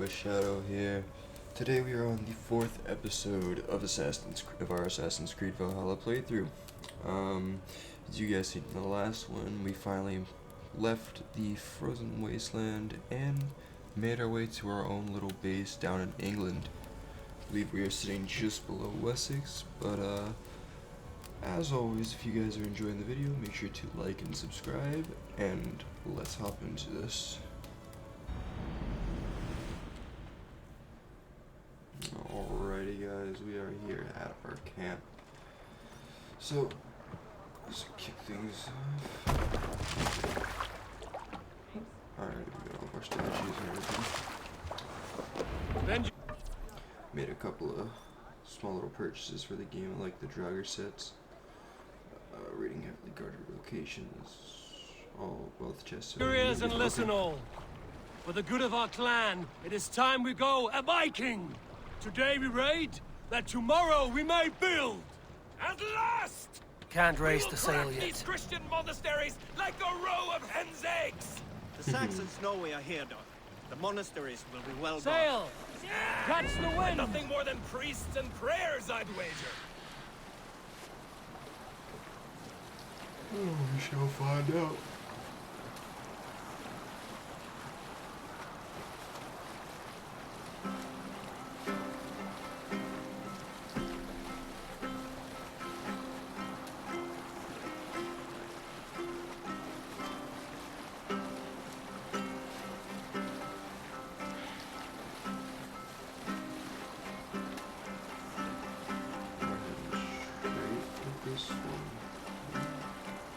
boy Shadow here. Today we are on the 4th episode of our Assassin's Creed Valhalla playthrough. As you guys seen in the last one, we finally left the frozen wasteland and made our way to our own little base down in England. I believe we are sitting just below Wessex, but as always, if you guys are enjoying the video, make sure to like and subscribe, and let's hop into this. Alrighty guys, we are here at our camp. So, let's kick things off. Alright, we got all of our statues and everything. Made a couple of small little purchases for the game, like the Draugr sets. Reading heavily guarded locations. All wealth chests. Your ears and listen all. For the good of our clan, it is time we go a Viking. Today we raid, that tomorrow we may build. At last! Can't raise the sail yet. These Christian monasteries like a row of hen's eggs. The Saxons know we are here, Doc. The monasteries will be well guarded. Sail! Catch the wind! Nothing more than priests and prayers, I'd wager. Oh, we shall find out.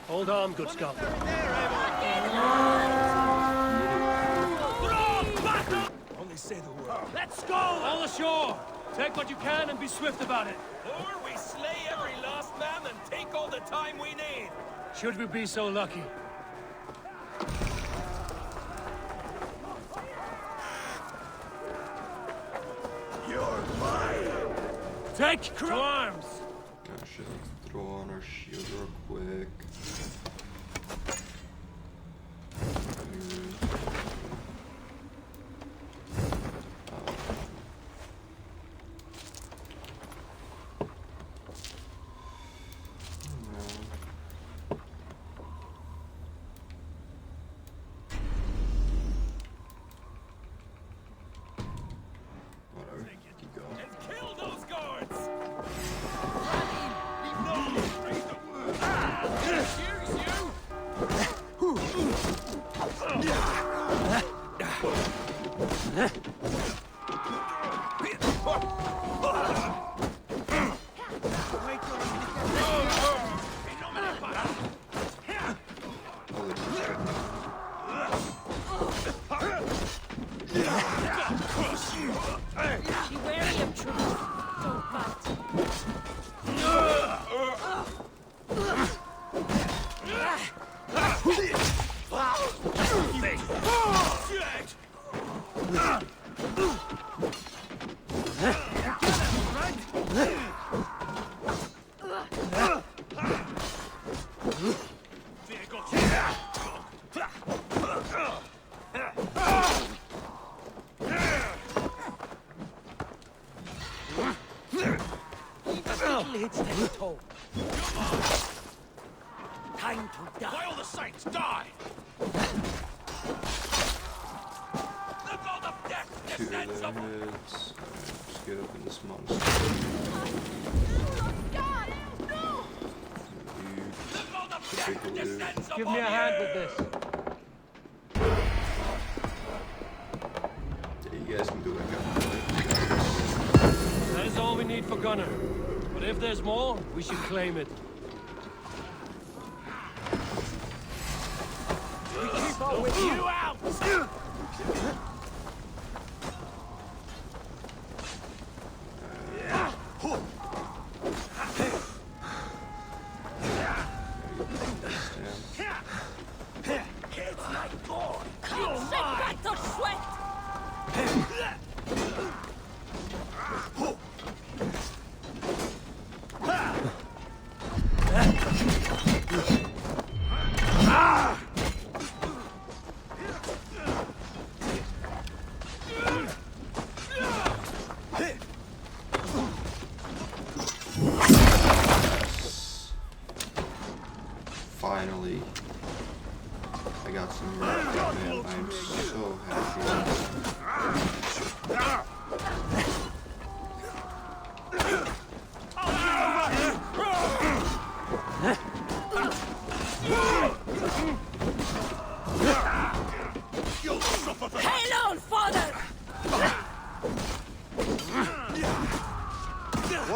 Hold on, good Scot. Only say the word. Let's go! All ashore! Take what you can and be swift about it. Or we slay every last man and take all the time we need. Should we be so lucky? You're mine! Take to arms! I should throw on our shield real quick. Whatever, keep going. And kill those guards! Be wary of truth. Don't fight. It's their toe. Time to die. By all the saints, die! The god of death Two of their descends heads. upon... Let's get up in this monastery. The god of death descends upon Give me a hand with this. Yeah, you guys can go back up. That is all we need for Gunner. But if there's more, we should claim it. We keep on with you out! It's like God. Come back to sweat!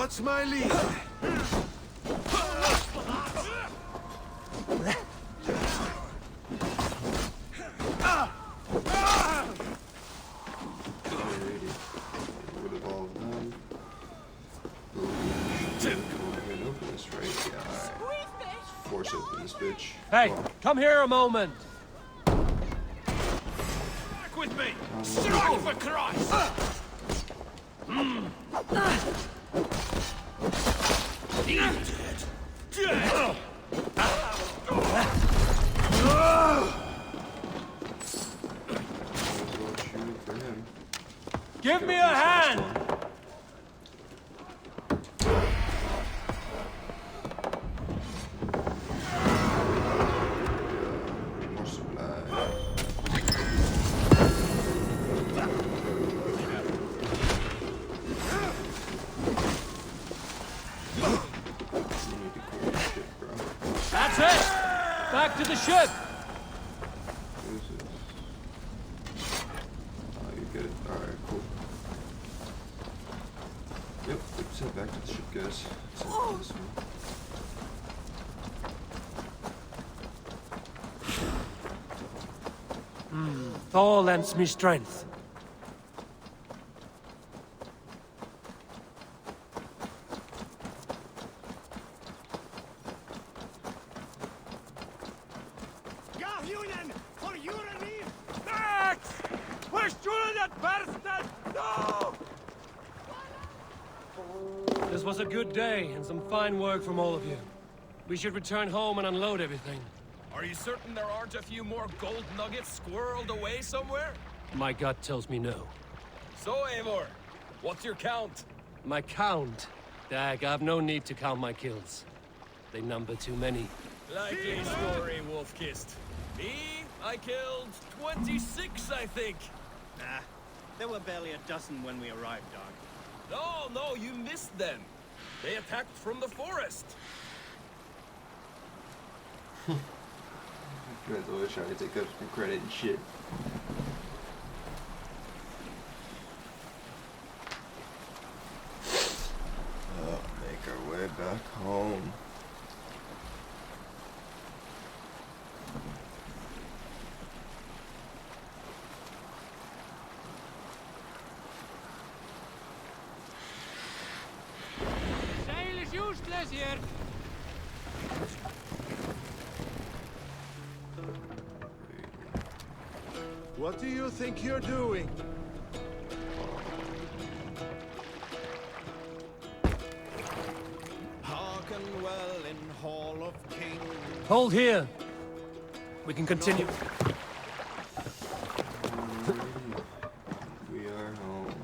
What's my lead? Alrighty. Rid of all of them. Boom. Go ahead and open this, right? Yeah, alright. Let's force open this bitch. Hey, Come on. come here a moment. Back with me! Strike for Christ! Give me a hand! More supply. You need to clear this shit, bro. That's it! Back to the ship! Who's this? Oh, you're good. Alright, cool. Yep, let's head back to the ship, guys. Let's head to this one. Thor lends me strength. Garhunen! For Urani! Max! Push through that bastard! No! This was a good day and some fine work from all of you. We should return home and unload everything. Are you certain there aren't a few more gold nuggets squirreled away somewhere? My gut tells me no. So, Eivor, what's your count? My count? Dag, I've no need to count my kills. They number too many. Likely story, Wolf-Kissed. Me, I killed 26, I think. Nah, there were barely a dozen when we arrived, dog. No, you missed them. They attacked from the forest. You guys always trying to take up some credit and shit. Make our way back home. Sail is useless here. What do you think you're doing? Hearken well in Hall of Kings. Hold here. We can continue. We are home.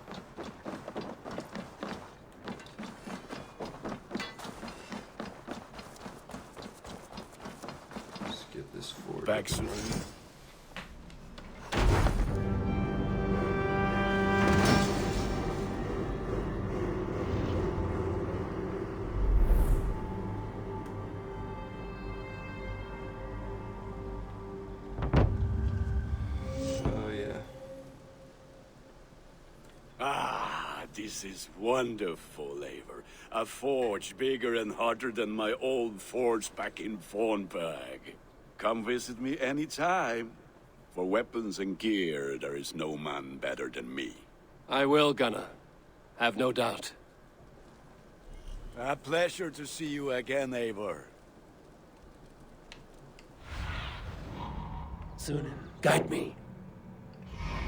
Let's get this forward. Back soon. Oh yeah. Ah, this is wonderful, Eivor. A forge bigger and hotter than my old forge back in Fornberg. Come visit me anytime. For weapons and gear, there is no man better than me. I will, Gunnar. Have no doubt. A pleasure to see you again, Eivor. Soon, guide me.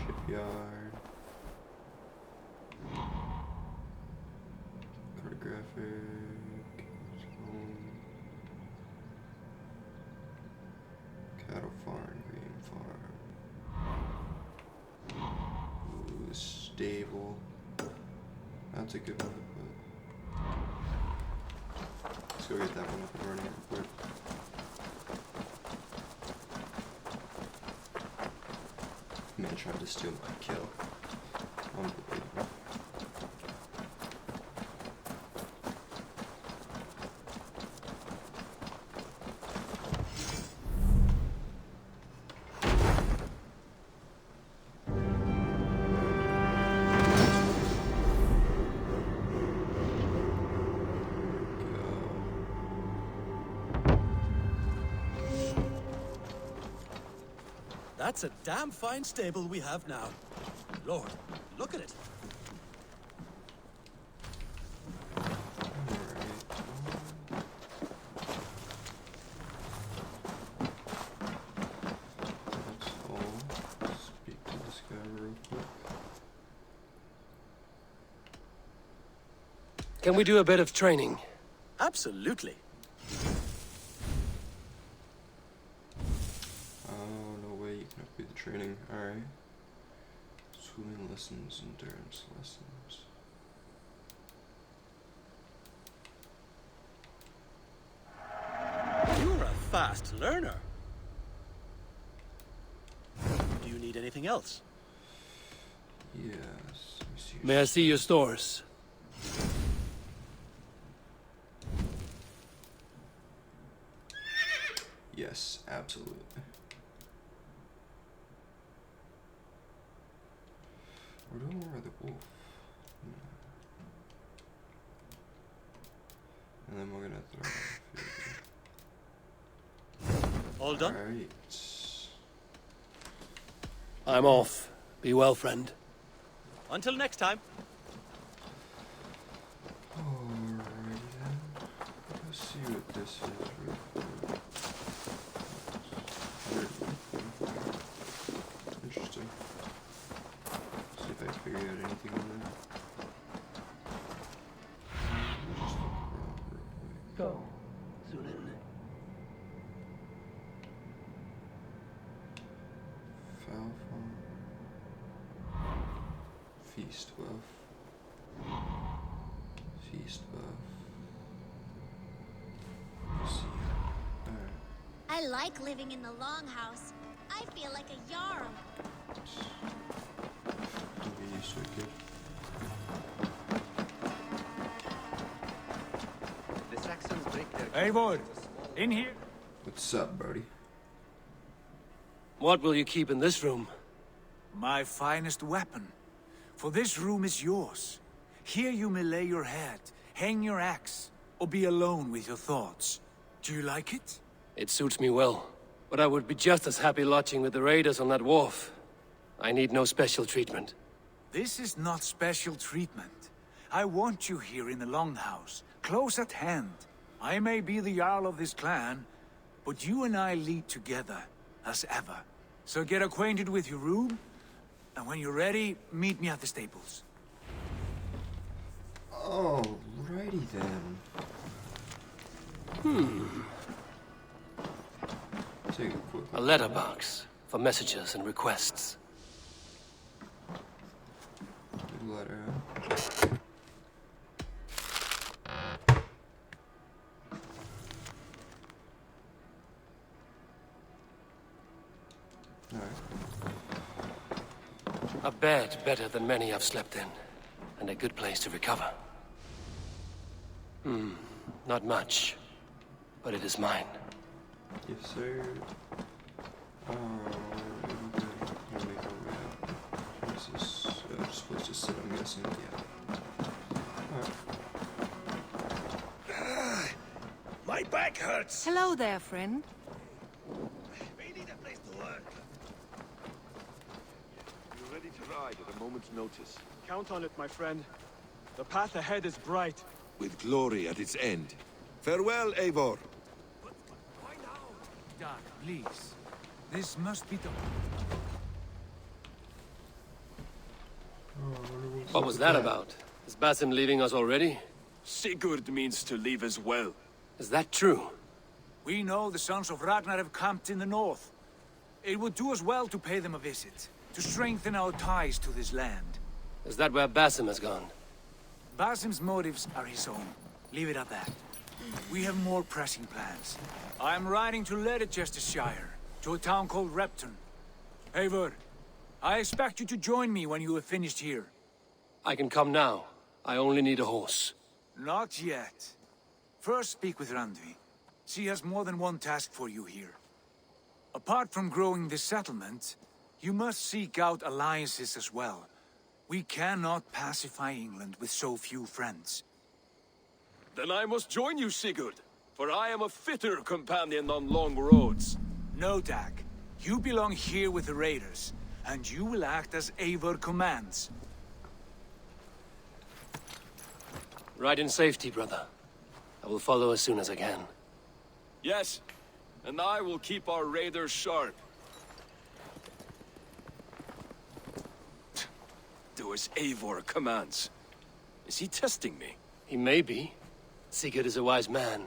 Shipyard. Cartographic. Cattle farm, green farm. Ooh, stable. That's a good one, but let's go get that one up and running real quick. Man tried to steal my kill. Unbelievable. That's a damn fine stable we have now. Lord, look at it. Can we do a bit of training? Absolutely. Oh, no way, you can upgrade the training. Alright. Swimming lessons, endurance lessons. You're a fast learner. Do you need anything else? Yes. Let me see. May I see your stores? Yes, absolutely. We're doing more of the wolf. And then we're gonna throw. All done? Alright. I'm off. Be well, friend. Until next time. Alrighty then. Let's see what this is. Interesting. See if I figure out anything on that. Just look around real quick. Go. Soon in. Foul farm. Feast buff. Feast buff. Let's see. Alright. I like living in the longhouse. I feel like a Jarl. Don't get used to it, kid. The Saxons break their... Eivor, in here. What's up, Brody? What will you keep in this room? My finest weapon. For this room is yours. Here you may lay your head, hang your axe, or be alone with your thoughts. Do you like it? It suits me well. But I would be just as happy lodging with the raiders on that wharf. I need no special treatment. This is not special treatment. I want you here in the Longhouse, close at hand. I may be the Jarl of this clan, but you and I lead together, as ever. So get acquainted with your room, and when you're ready, meet me at the stables. Alrighty then. Take a quick A letterbox for messages and requests. Good letter. Alright. A bed better than many I've slept in, and a good place to recover. Not much, but it is mine. Yes, sir. We're gonna make our way out. What is this? Just supposed to sit, I'm guessing. Yeah. Alright. My back hurts! Hello there, friend. We need a place to work. You're ready to ride at a moment's notice. Count on it, my friend. The path ahead is bright. With glory at its end. Farewell, Eivor. Why now? Doc, please. This must be done. What was that about? Is Basim leaving us already? Sigurd means to leave as well. Is that true? We know the sons of Ragnar have camped in the north. It would do us well to pay them a visit, to strengthen our ties to this land. Is that where Basim has gone? Basim's motives are his own. Leave it at that. We have more pressing plans. I'm riding to Leicestershire, to a town called Repton. Eivor, I expect you to join me when you have finished here. I can come now. I only need a horse. Not yet. First speak with Randvi. She has more than one task for you here. Apart from growing this settlement, you must seek out alliances as well. We cannot pacify England with so few friends. Then I must join you, Sigurd, for I am a fitter companion on long roads. No, Dag. You belong here with the raiders, and you will act as Eivor commands. Ride in safety, brother. I will follow as soon as I can. Yes, and I will keep our raiders sharp. Do as Eivor commands. Is he testing me? He may be. Sigurd is a wise man.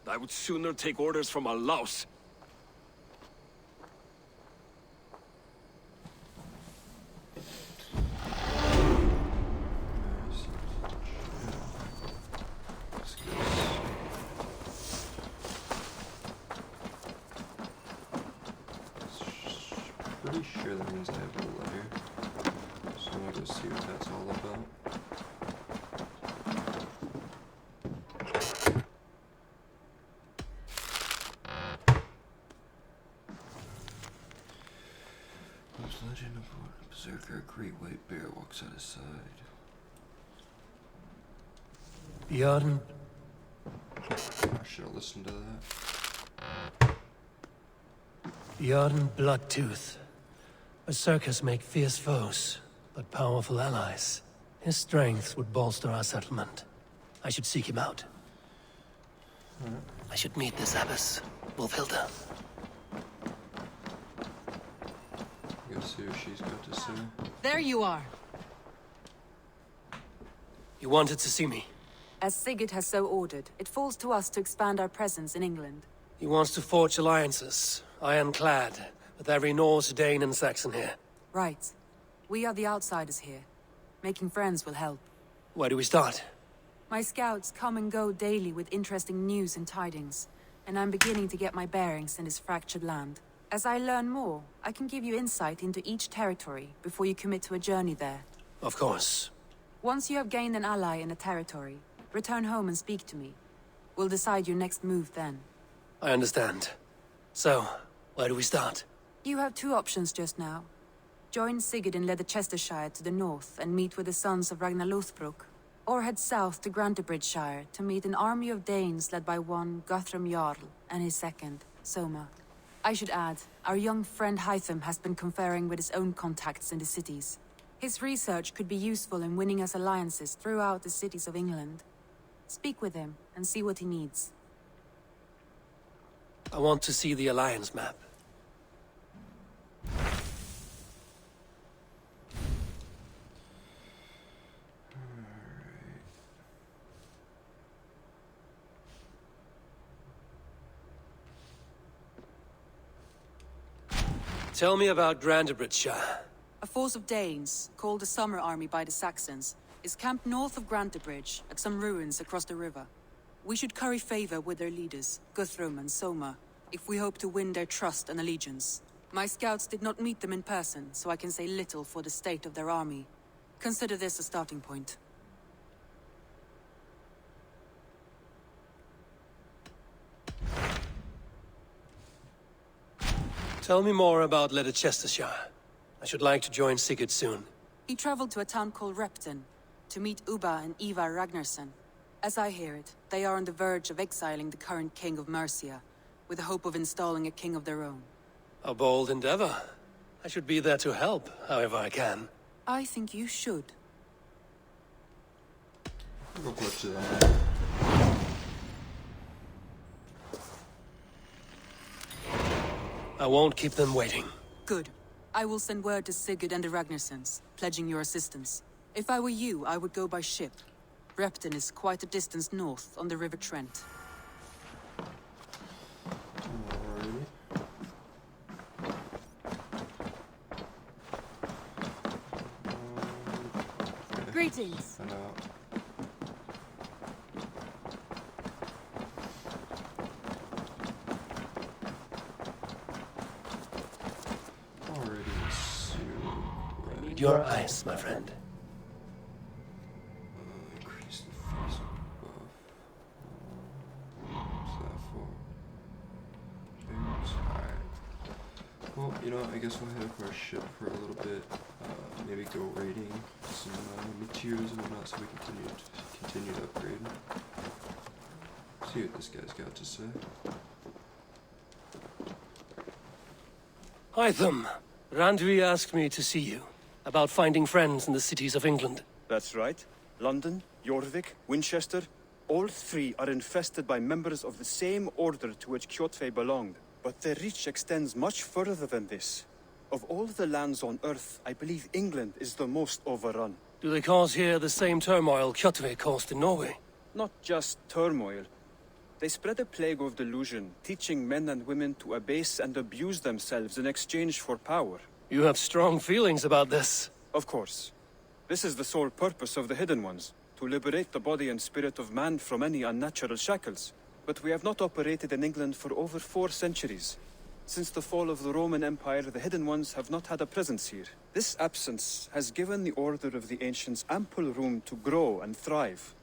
I would sooner take orders from a louse. Pretty sure that means I have a letter. So I'm gonna go see what that's all about. Legend of a berserker, a great white bear walks at his side. Bjorn. I should have listened to that. Bjorn Bloodtooth. Berserkers make fierce foes, but powerful allies. His strength would bolster our settlement. I should seek him out. I should meet this abbess, Wolfhilda. Go see what she's got to say. There you are. You wanted to see me? As Sigurd has so ordered, it falls to us to expand our presence in England. He wants to forge alliances, ironclad, with every Norse, Dane, and Saxon here. Right. We are the outsiders here. Making friends will help. Where do we start? My scouts come and go daily with interesting news and tidings, and I'm beginning to get my bearings in this fractured land. As I learn more, I can give you insight into each territory before you commit to a journey there. Of course. Once you have gained an ally in a territory, return home and speak to me. We'll decide your next move then. I understand. So, where do we start? You have two options just now. Join Sigurd in Leicestershire to the north and meet with the sons of Ragnar Lothbrok, or head south to Grantebridgeshire to meet an army of Danes led by one Guthrum Jarl and his second, Soma. I should add, our young friend Hytham has been conferring with his own contacts in the cities. His research could be useful in winning us alliances throughout the cities of England. Speak with him and see what he needs. I want to see the alliance map. Tell me about Grantebridgeshire. A force of Danes, called the Summer Army by the Saxons, is camped north of Grantebridge at some ruins across the river. We should curry favor with their leaders, Guthrum and Soma, if we hope to win their trust and allegiance. My scouts did not meet them in person, so I can say little for the state of their army. Consider this a starting point. Tell me more about Leicestershire. I should like to join Sigurd soon. He traveled to a town called Repton to meet Ubba and Ivar Ragnarsson. As I hear it, they are on the verge of exiling the current king of Mercia, with the hope of installing a king of their own. A bold endeavor. I should be there to help, however I can. I think you should. Go flip to that. I won't keep them waiting. Good. I will send word to Sigurd and the Ragnarssons, pledging your assistance. If I were you, I would go by ship. Repton is quite a distance north on the River Trent. Alrighty. Okay. Greetings. Find out. Alrighty, so... Need your eyes, my friend. Increase the face buff. What's that for? Things. Alright. Well, you know what? I guess we'll head up our ship for a little bit. Maybe go raiding some materials and whatnot so we continue to upgrade. See what this guy's got to say. Hytham, Randvi asked me to see you about finding friends in the cities of England. That's right. London, Jorvik, Winchester, all three are infested by members of the same order to which Kjotve belonged. But their reach extends much further than this. Of all the lands on Earth, I believe England is the most overrun. Do they cause here the same turmoil Kjotve caused in Norway? Not just turmoil. They spread a plague of delusion, teaching men and women to abase and abuse themselves in exchange for power. You have strong feelings about this. Of course. This is the sole purpose of the Hidden Ones, to liberate the body and spirit of man from any unnatural shackles. But we have not operated in England for over 4 centuries. Since the fall of the Roman Empire, the Hidden Ones have not had a presence here. This absence has given the Order of the Ancients ample room to grow and thrive.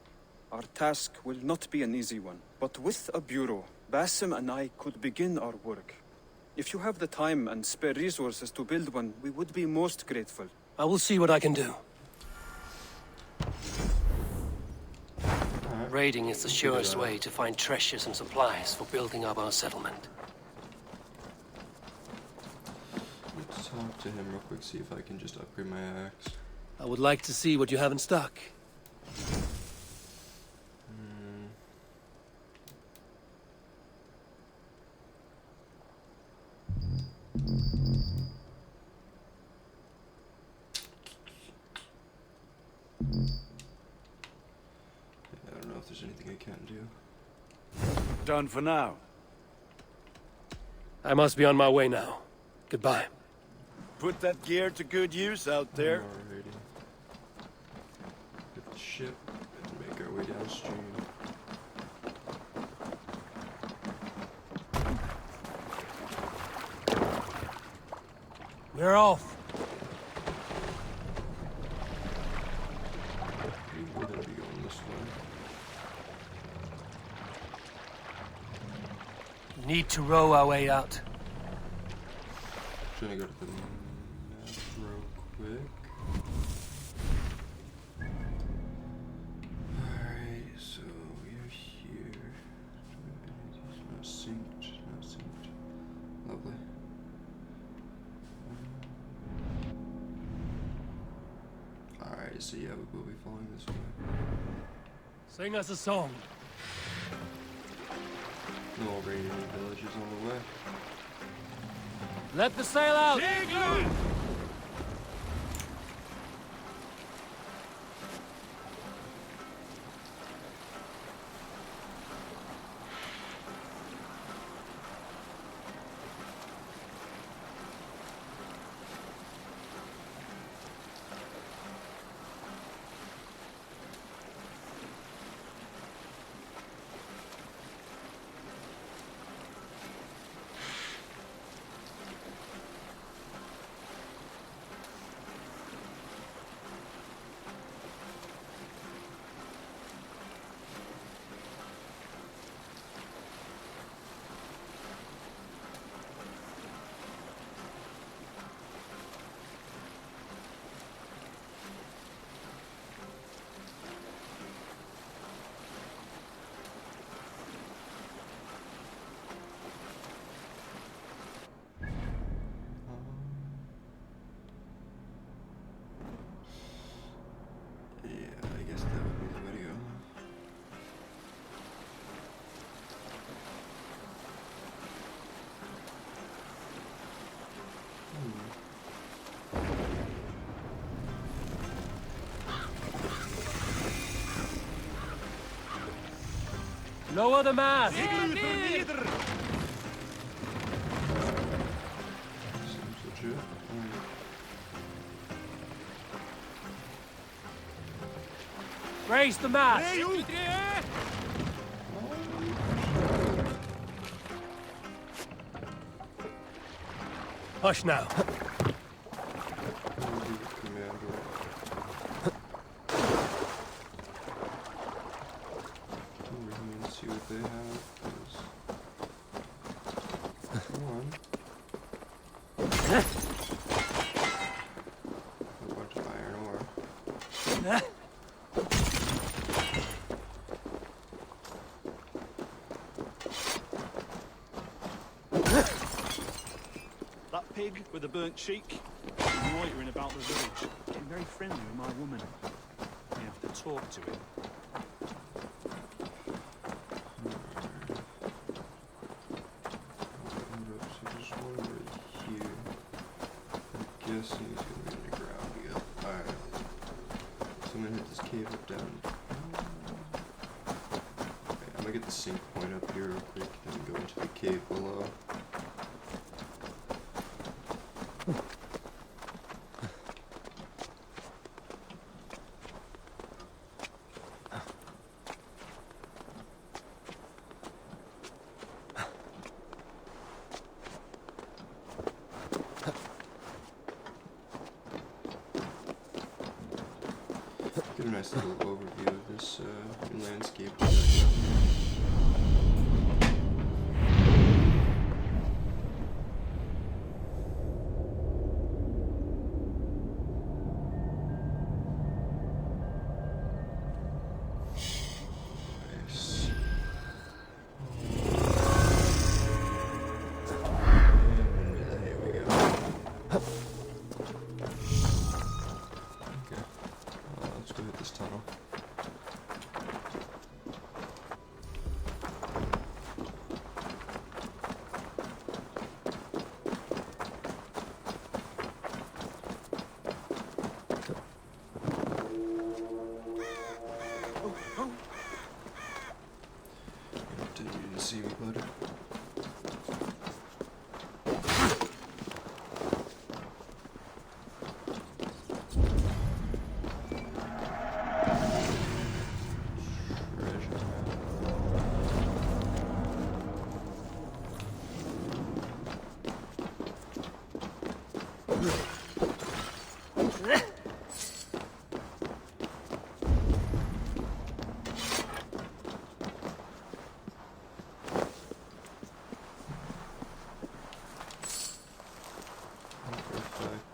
Our task will not be an easy one, but with a bureau, Basim and I could begin our work. If you have the time and spare resources to build one, we would be most grateful. I will see what I can do. Raiding is the surest way to find treasures and supplies for building up our settlement. Let's talk to him real quick, see if I can just upgrade my axe. I would like to see what you have in stock. I don't know if there's anything I can do. Done for now. I must be on my way now. Goodbye. Put that gear to good use out there. Alrighty. Get the ship and make our way downstream. We're off. We're gonna be going this way. Need to row our way out. Trying to go to the map real quick. Alright, so we're here. It's not synced, not synced. Lovely. Alright, so yeah, we'll be following this way. Sing us a song. No raiding any villages on the way. Let the sail out! Yeah, I guess that would be the way to go. Lower the mast! Seems legit. Raise the mast! Hush now. See what they have. One. A bunch of iron ore. That pig with a burnt cheek. Loitering about the village. Getting very friendly with my woman. I have to talk to him. So there's one right here. I'm guessing he's gonna be in the ground again. Alright. So I'm gonna hit this cave up down. Okay, I'm gonna get the sync point up here real quick, then go into the cave below. Get a nice little overview of this new landscape. Nice. And here we go. Okay. Let's go hit this tunnel. You didn't see me, bud.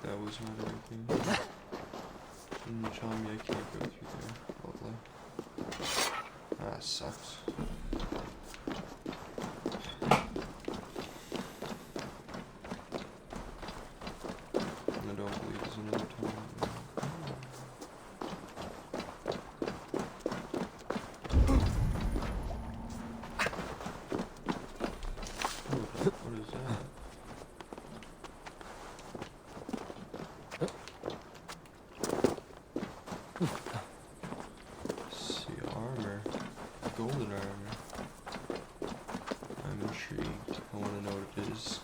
That was not everything. Tell me I can't go through there. Lovely. Ah, sucks. I don't believe there's another tunnel. What is that? See, armor. Golden armor. I'm intrigued. I want to know what it is.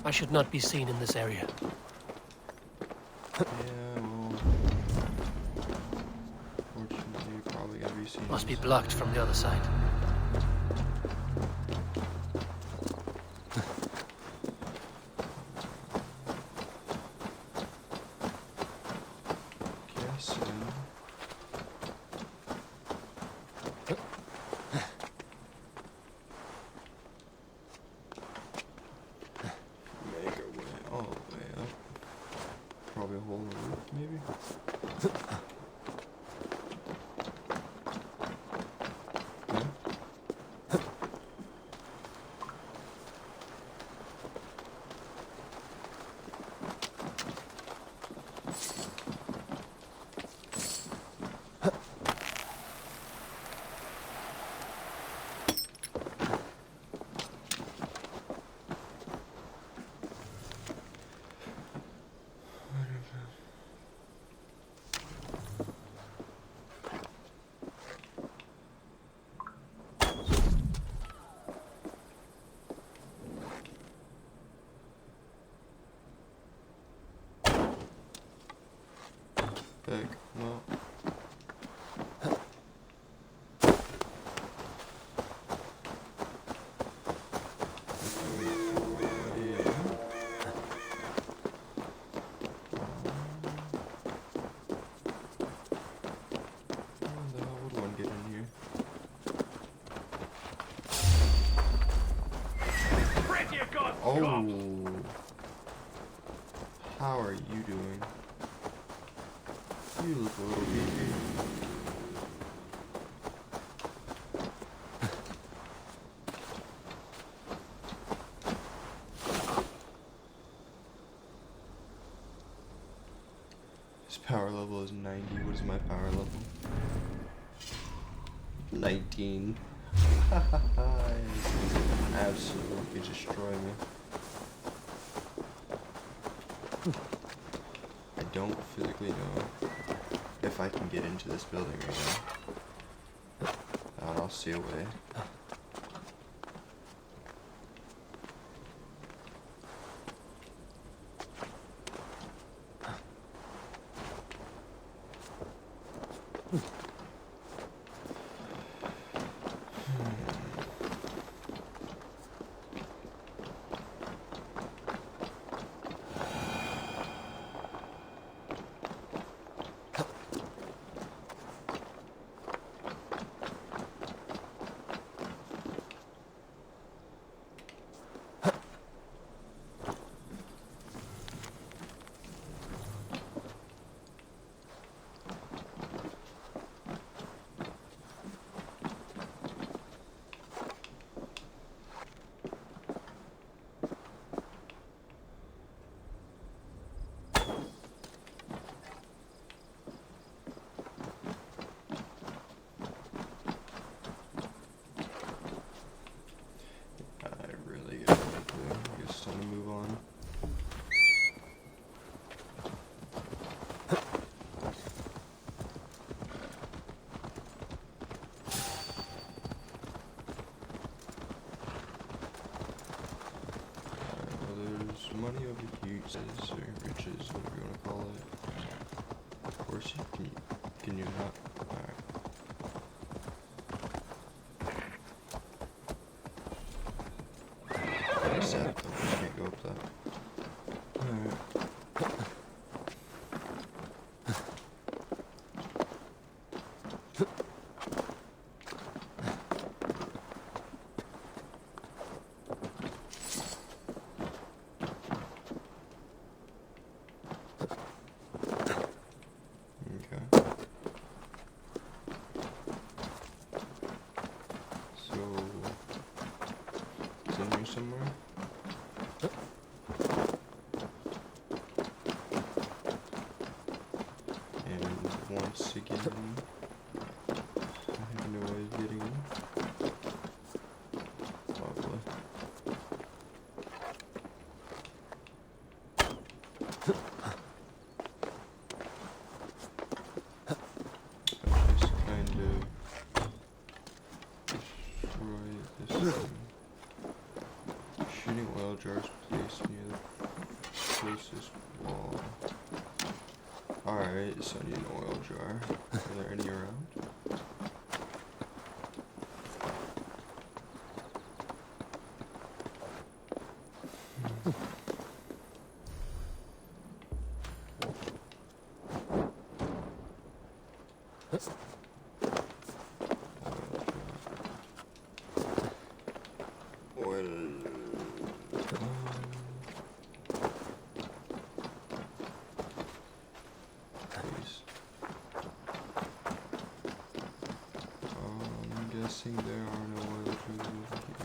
I should not be seen in this area. Yeah, well... Fortunately, you're probably gonna be seen. Must be blocked from the other side. Make our way all the way up. Probably a hole in the roof, maybe? Big. Well. Oh. How are you doing? You look a little beefy. His power level is 90. What is my power level? 19. Absolutely destroy me. I don't physically know if I can get into this building right now. I'll see a way. Money over here, or riches, whatever you want to call it. Of course, can you not? Alright. That's sad, though. I can't go up that. Alright. Somewhere. And once again, I have no way of getting in. Probably. Just kind of destroy this thing. Shooting oil jars placed near the closest wall. Alright, so I need an oil jar. Are there any around? I'm guessing there are no oil jars over here.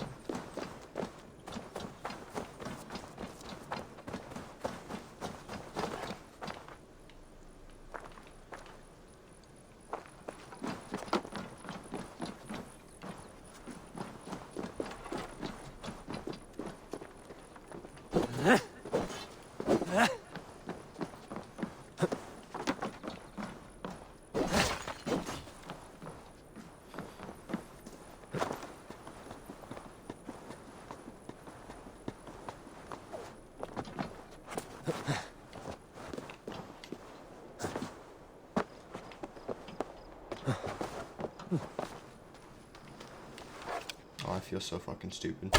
Oh, I feel so fucking stupid.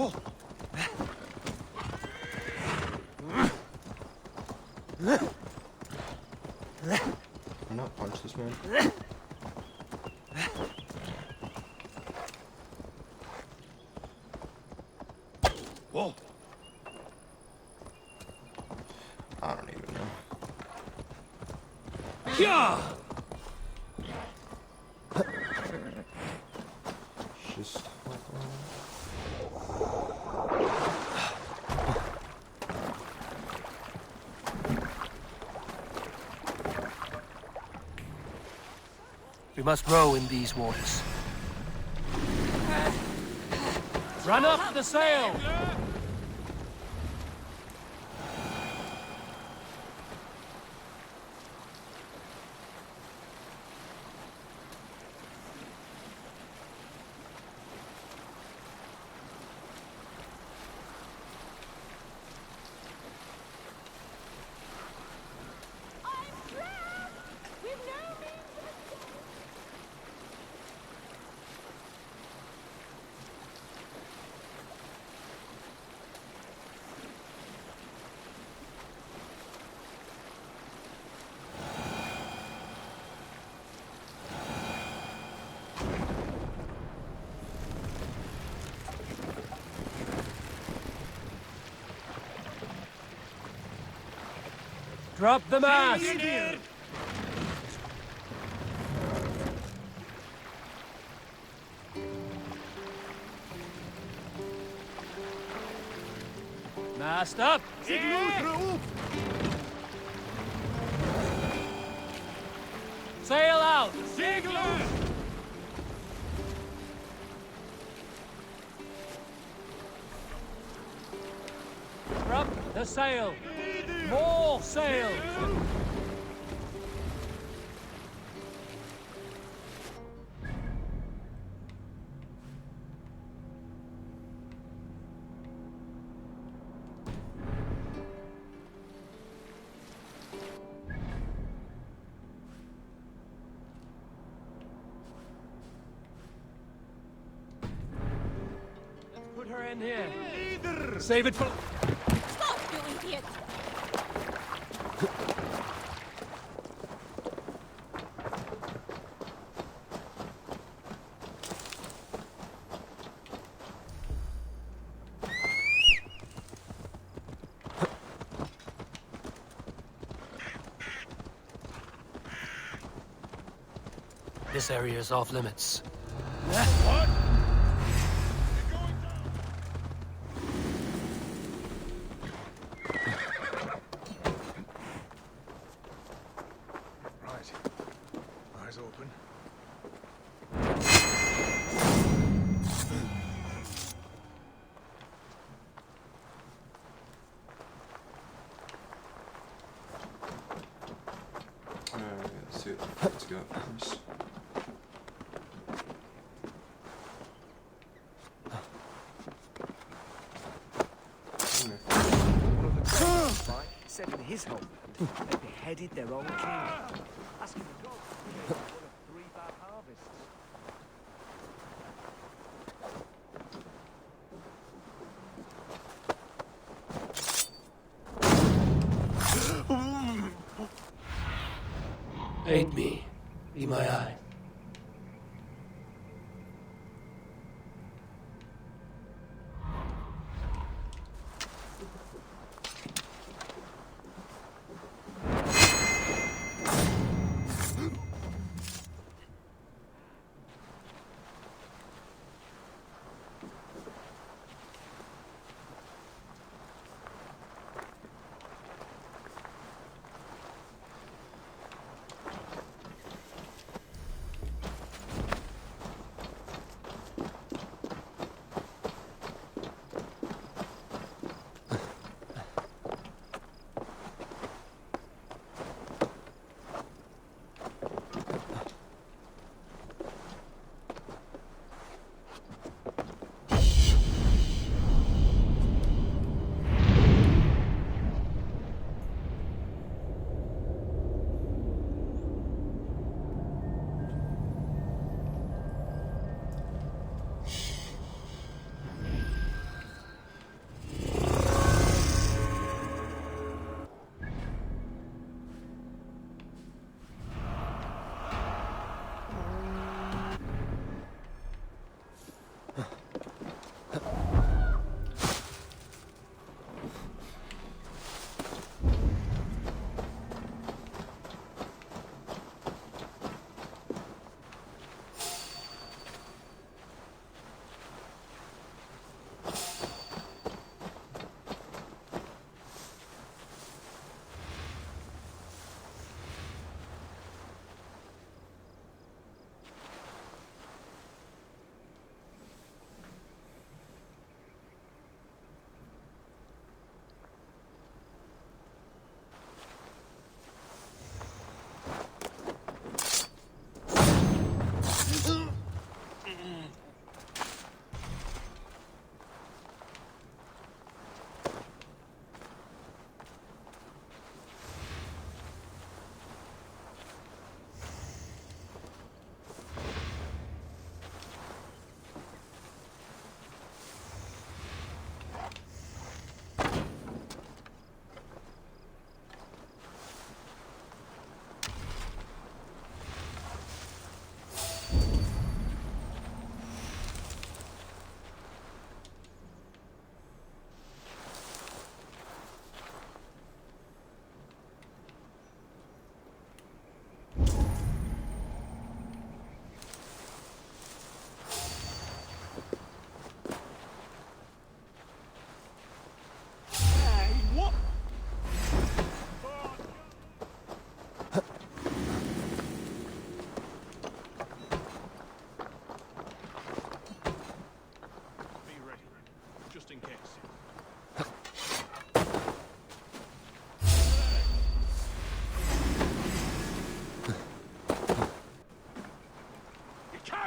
I'm not punch this man. Whoa. I don't even know. Yeah. Just We must row in these waters. Run up the sail! Drop the mast! Mast up! Sail out! Drop the sail! More sail! Let's put her in here. Save it for... Stop, you idiot! This area is off limits. Right. Eyes open. Alright, let's go up first. One of the great right, said in his homeland, they beheaded their own king. Asking the gods to one of 3 bad harvests. Aid me. Be my eye.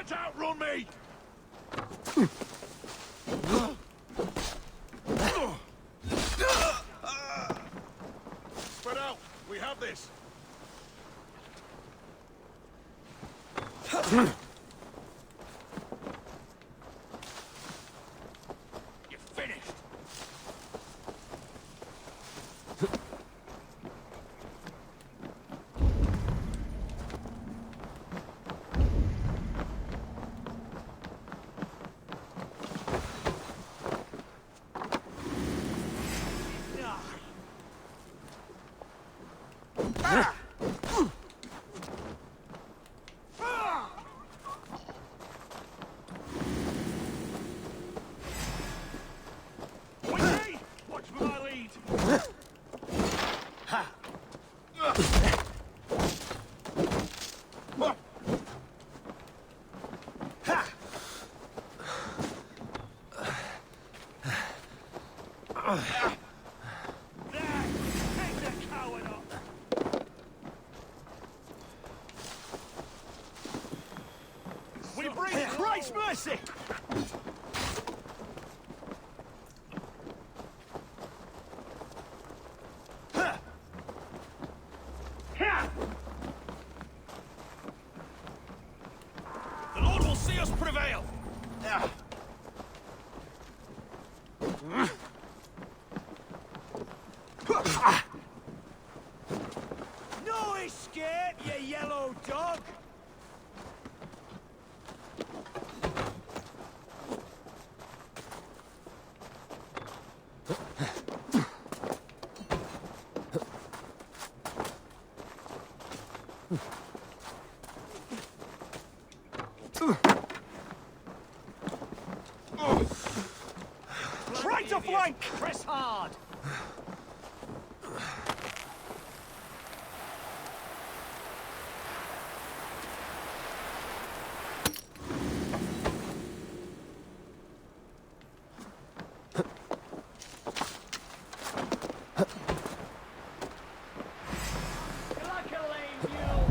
can't outrun me! Spread out. We have this. You're finished. Watch for my lead. Take the coward up. We bring Christ's mercy. The Lord will see us prevail. No escape, you yellow dog! Try to flank! Press hard! Like a lame mule!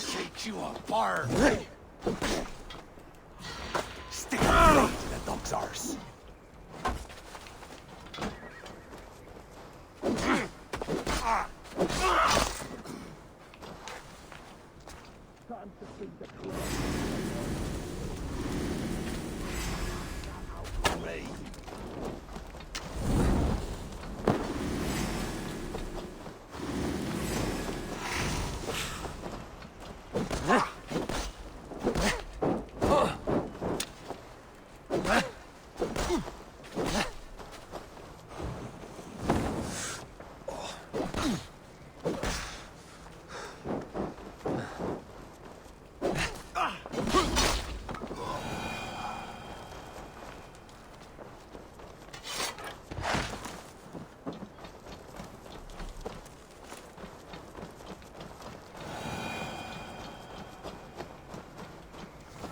Shake you apart! Stick your feet to the dog's arse!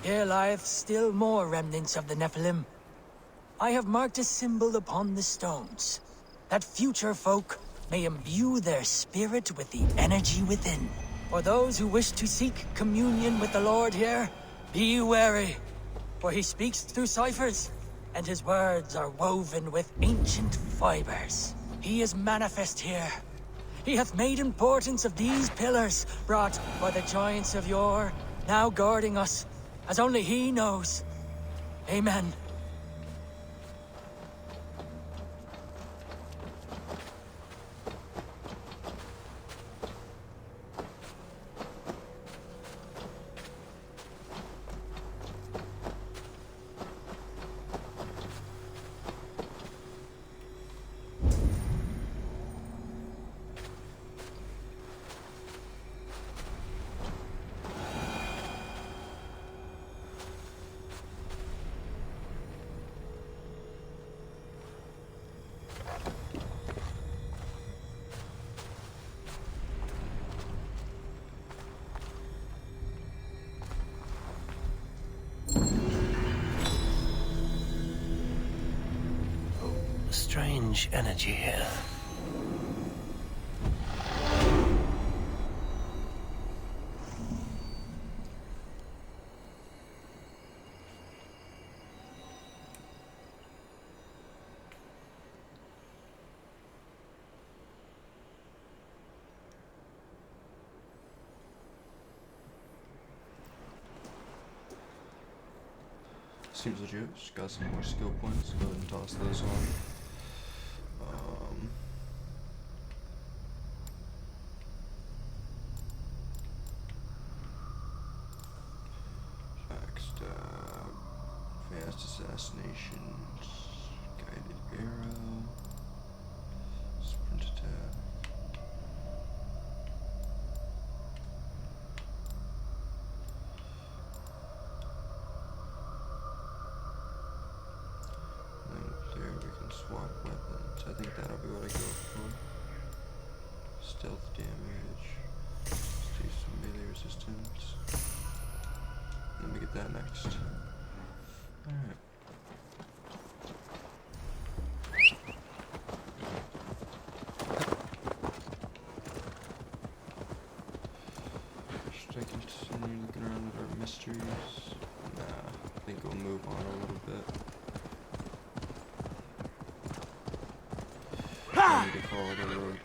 Here lieth still more remnants of the Nephilim. I have marked a symbol upon the stones, that future folk may imbue their spirit with the energy within. For those who wish to seek communion with the Lord here, be wary, for he speaks through ciphers, and his words are woven with ancient fibers. He is manifest here. He hath made importance of these pillars, brought by the giants of yore, now guarding us, as only he knows. Amen. Strange energy here. Seems legit. Just got some more skill points. Go ahead and toss those on. Backstab, fast assassinations, guided arrow, sprint attack. There we can swap weapons. I think that'll be what I go for. Stealth damage. Let's do some melee resistance. Let me get that next. Alright. Should I continue looking around at our mysteries? Nah, I think we'll move on a little bit. I need to call it a road.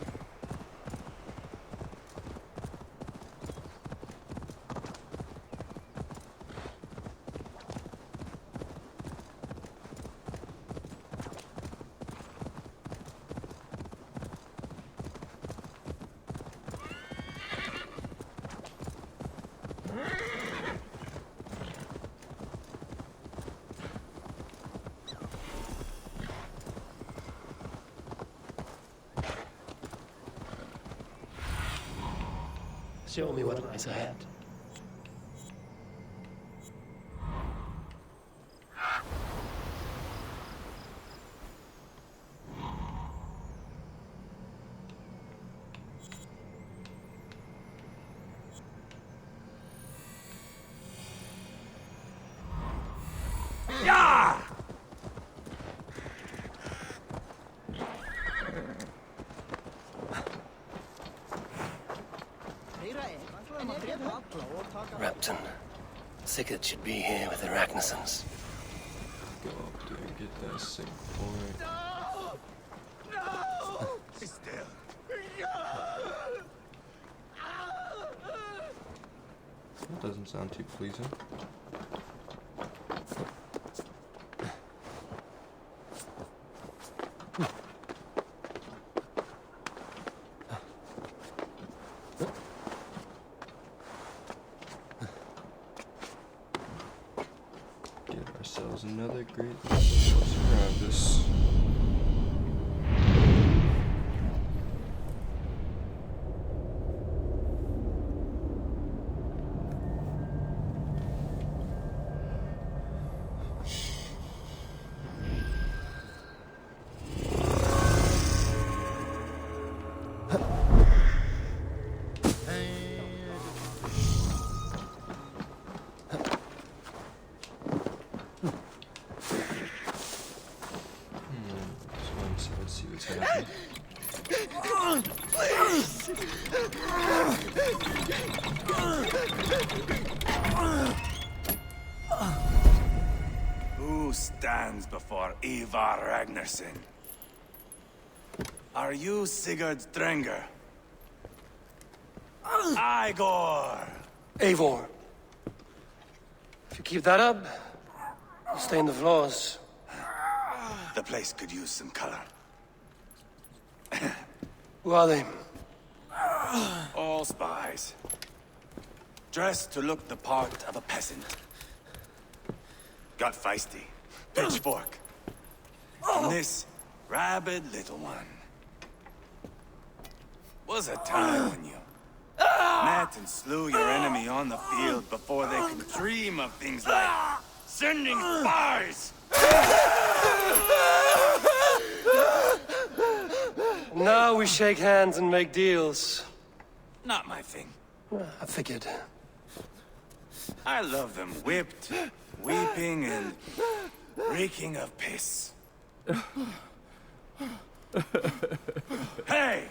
Show me what lies ahead. Yeah! Repton. Sigurd should be here with the Ragnarsons. Go up there and get that sick boy. No! Stay still. That doesn't sound too pleasing. Give ourselves another great look at what's around us. Let's see what's happening. Who stands before Ivar Ragnarsson? Are you Sigurd Drenger? Igor! Eivor. If you keep that up, you'll stain the floors. The place could use some color. Who are they? All spies. Dressed to look the part of a peasant. Got feisty. Pitchfork. And this rabid little one. Was a time when you met and slew your enemy on the field before they could dream of things like sending spies. Now we shake hands and make deals. Not my thing. I figured. I love them whipped, weeping, and reeking of piss. Hey!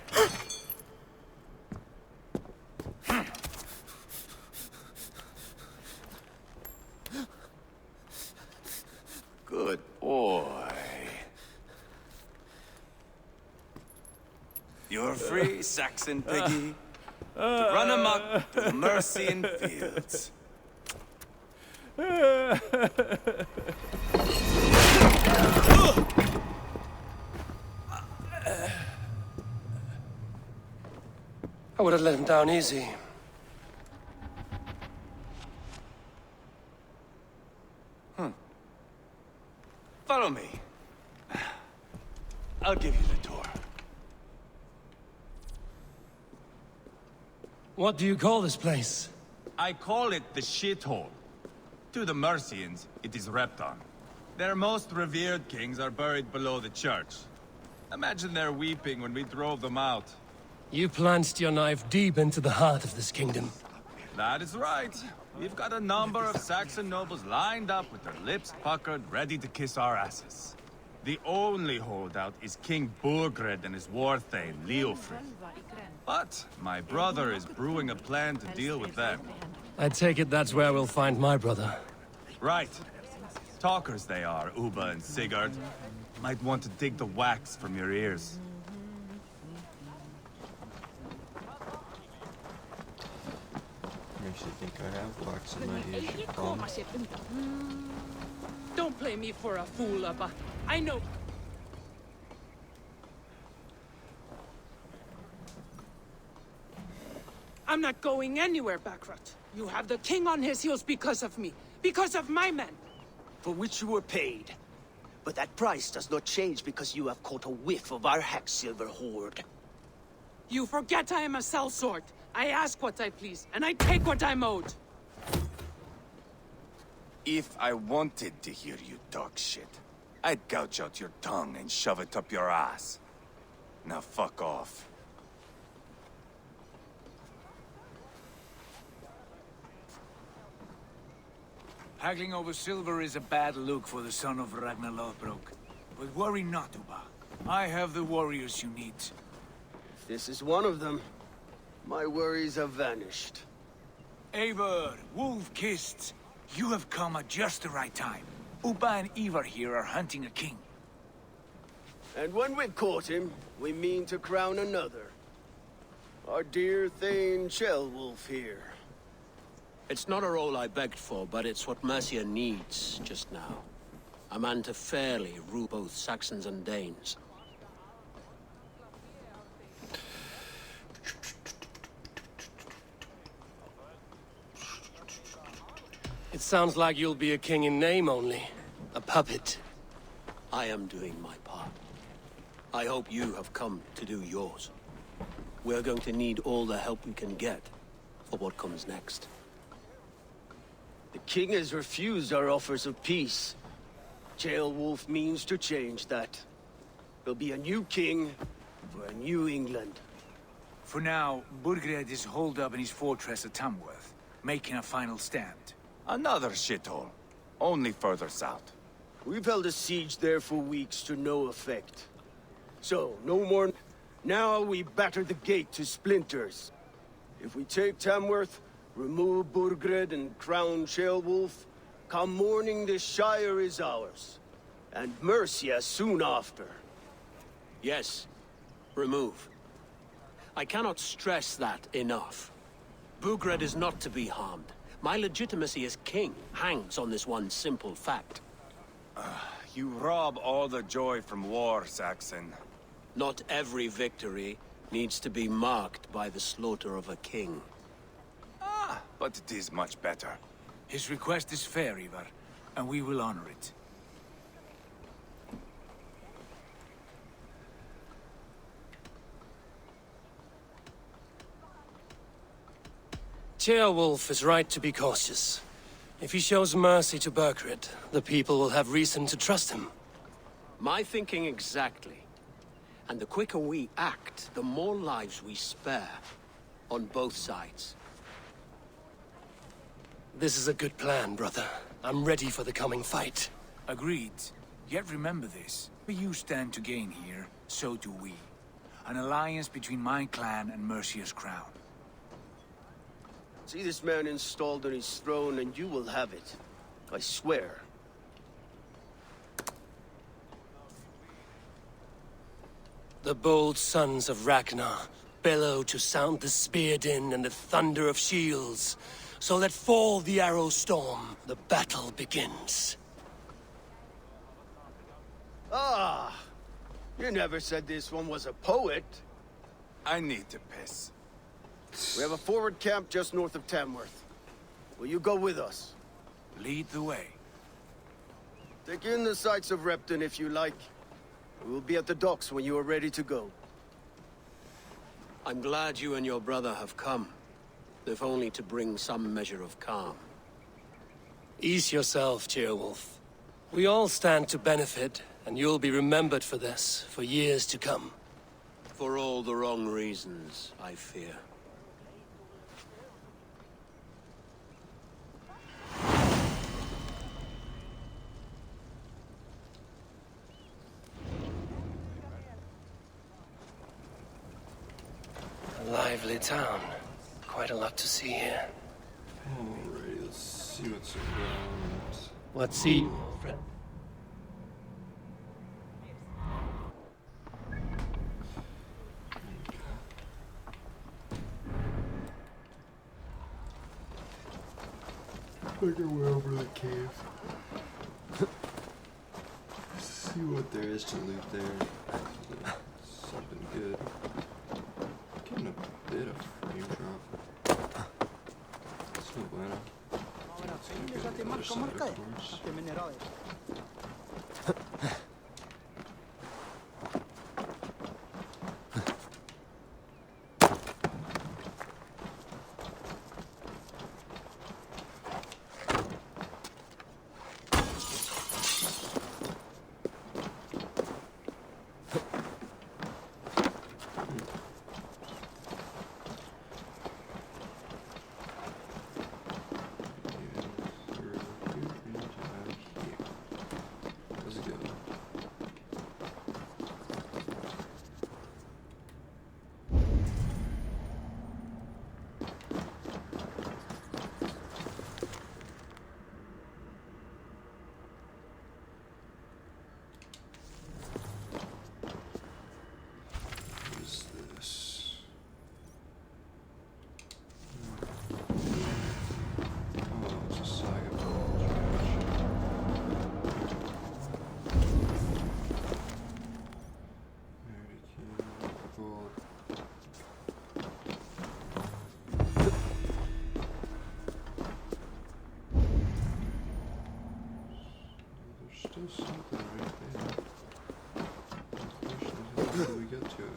Good boy. You're free, Saxon piggy, to run amok to the Mercian fields. I would have let him down easy. Follow me. I'll give you the tour. What do you call this place? I call it the shithole. To the Mercians, it is Repton. Their most revered kings are buried below the church. Imagine their weeping when we drove them out. You plunged your knife deep into the heart of this kingdom. That is right. We've got a number of Saxon nobles lined up with their lips puckered, ready to kiss our asses. The only holdout is King Burgred and his war thane, Leofrid. But my brother is brewing a plan to deal with them. I take it that's where we'll find my brother. Right. Talkers they are, Uba and Sigurd. Might want to dig the wax from your ears. I actually think I have wax in my ears. Don't play me for a fool, Abba. I know. I'm not going anywhere, Backrot. You have the king on his heels because of me. Because of my men. For which you were paid. But that price does not change because you have caught a whiff of our Hacksilver hoard. You forget I am a sellsword. I ask what I please, and I take what I'm owed. If I wanted to hear you talk shit, I'd gouge out your tongue and shove it up your ass. Now fuck off. Haggling over silver is a bad look for the son of Ragnar Lothbrok. But worry not, Uba. I have the warriors you need. This is one of them. My worries have vanished. Eivor, Wolf-Kissed, you have come at just the right time. Upa and Ivar here are hunting a king. And when we've caught him, we mean to crown another. Our dear Thane Shellwolf here. It's not a role I begged for, but it's what Mercia needs just now. A man to fairly rule both Saxons and Danes. It sounds like you'll be a king in name only. A puppet. I am doing my part. I hope you have come to do yours. We're going to need all the help we can get for what comes next. The king has refused our offers of peace. Ceolwulf means to change that. There'll be a new king for a new England. For now, Burgred is holed up in his fortress at Tamworth, making a final stand. Another shithole. Only further south. We've held a siege there for weeks to no effect. So, no more. Now we batter the gate to splinters. If we take Tamworth, remove Burgred and crown Ceolwulf, come morning the Shire is ours. And Mercia soon after. Yes, remove. I cannot stress that enough. Burgred is not to be harmed. My legitimacy as king hangs on this one simple fact. You rob all the joy from war, Saxon. Not every victory needs to be marked by the slaughter of a king. But it is much better. His request is fair, Ivar, and we will honor it. Ceolwulf is right to be cautious. If he shows mercy to Burgred, the people will have reason to trust him. My thinking exactly. And the quicker we act, the more lives we spare. On both sides. This is a good plan, brother. I'm ready for the coming fight. Agreed. Yet remember this. What you stand to gain here, so do we. An alliance between my clan and Mercia's crown. See this man installed on his throne and you will have it. I swear. The bold sons of Ragnar bellow to sound the spear din and the thunder of shields. So let fall the arrow storm. The battle begins. Ah! You never said this one was a poet. I need to piss. We have a forward camp just north of Tamworth. Will you go with us? Lead the way. Take in the sights of Repton if you like. We will be at the docks when you are ready to go. I'm glad you and your brother have come. If only to bring some measure of calm. Ease yourself, Ceolwulf. We all stand to benefit, and you'll be remembered for this for years to come. For all the wrong reasons, I fear. A lively town. Quite a lot to see here. Alright, let's see what's around. Let's see, friend. Make our way over to the cave. See what there is to loot there. Something good. Getting a bit of frame drop. It's no bueno. It's good on the other side, of course. something right there. The question is, how do we get to it?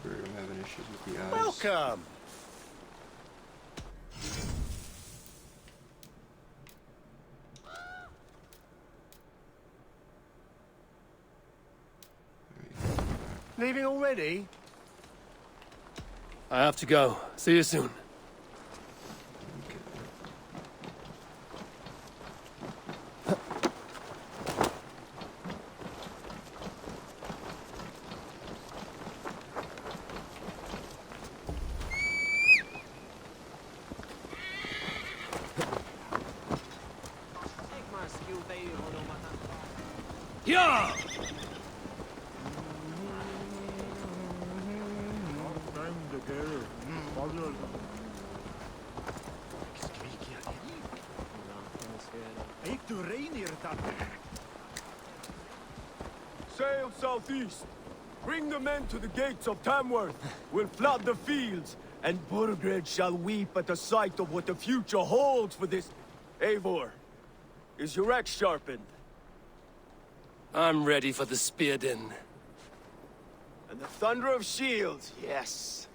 I'm having issues with the eyes. Welcome! Leaving already? I have to go. See you soon. Yeah! Sail southeast. Bring the men to the gates of Tamworth. We'll flood the fields, and Burgred shall weep at the sight of what the future holds for this... Eivor, is your axe sharpened? I'm ready for the spear din. And the thunder of shields, yes.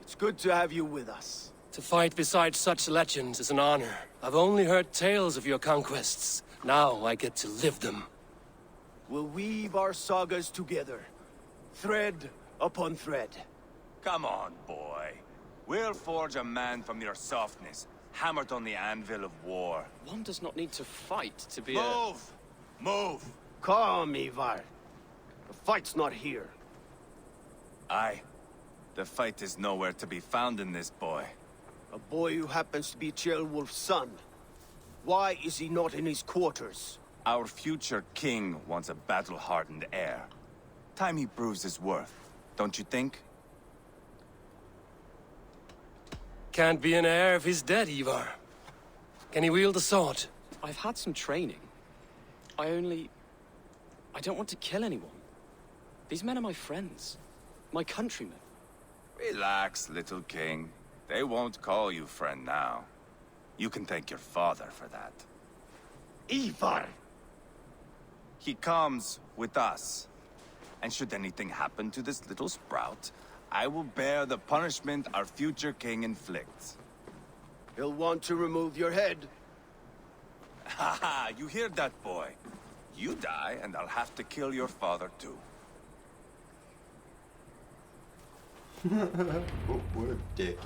It's good to have you with us. To fight beside such legends is an honor. I've only heard tales of your conquests. Now I get to live them. We'll weave our sagas together, thread upon thread. Come on, boy. We'll forge a man from your softness, hammered on the anvil of war. One does not need to fight to be Move! Move! Calm, Ivar. The fight's not here. Aye. The fight is nowhere to be found in this boy. A boy who happens to be Ceolwulf's son. Why is he not in his quarters? Our future king wants a battle-hardened heir. Time he proves his worth, don't you think? Can't be an heir if he's dead, Ivar. Can he wield a sword? I've had some training. I don't want to kill anyone. These men are my friends. My countrymen. Relax, little king. They won't call you friend now. You can thank your father for that. Ivar! He comes with us. And should anything happen to this little sprout, I will bear the punishment our future king inflicts. He'll want to remove your head. Haha, you hear that, boy? You die, and I'll have to kill your father, too. Oh, what a dick.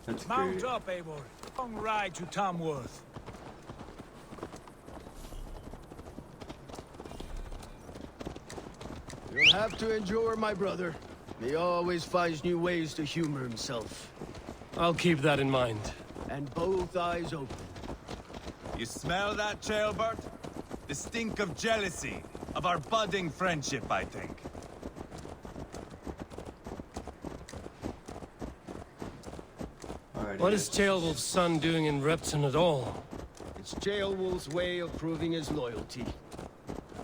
That's Mount great. up, Eivor. Long ride to Tamworth. You'll have to endure, my brother. He always finds new ways to humor himself. I'll keep that in mind. And both eyes open. You smell that, Ceolbert? The stink of jealousy, of our budding friendship, I think. What is Ceolwulf's son doing in Repton at all? It's Ceolwulf's way of proving his loyalty.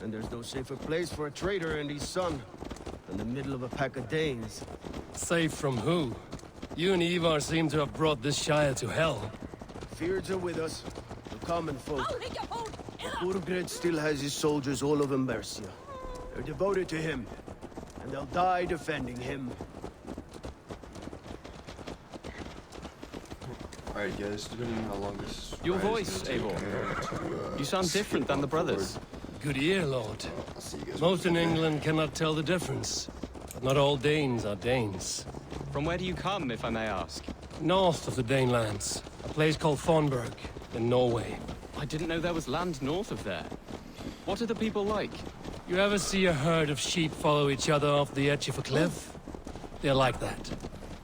And there's no safer place for a traitor and his son than the middle of a pack of Danes. Safe from who? You and Ivar seem to have brought this Shire to hell. Fears are with us, the common folk. Burgred still has his soldiers all over Mercia. They're devoted to him, and they'll die defending him. Alright guys, depending on how long this Your ride is voice, gonna take, Eivor. I'm going to, You sound skip different than on the brothers. forward. Good ear, Lord. I'll see you guys Most in when we get there. England cannot tell the difference. But not all Danes are Danes. From where do you come, if I may ask? North of the Danelands, a place called Fonberg, in Norway. I didn't know there was land north of there. What are the people like? You ever see a herd of sheep follow each other off the edge of a cliff? They're like that.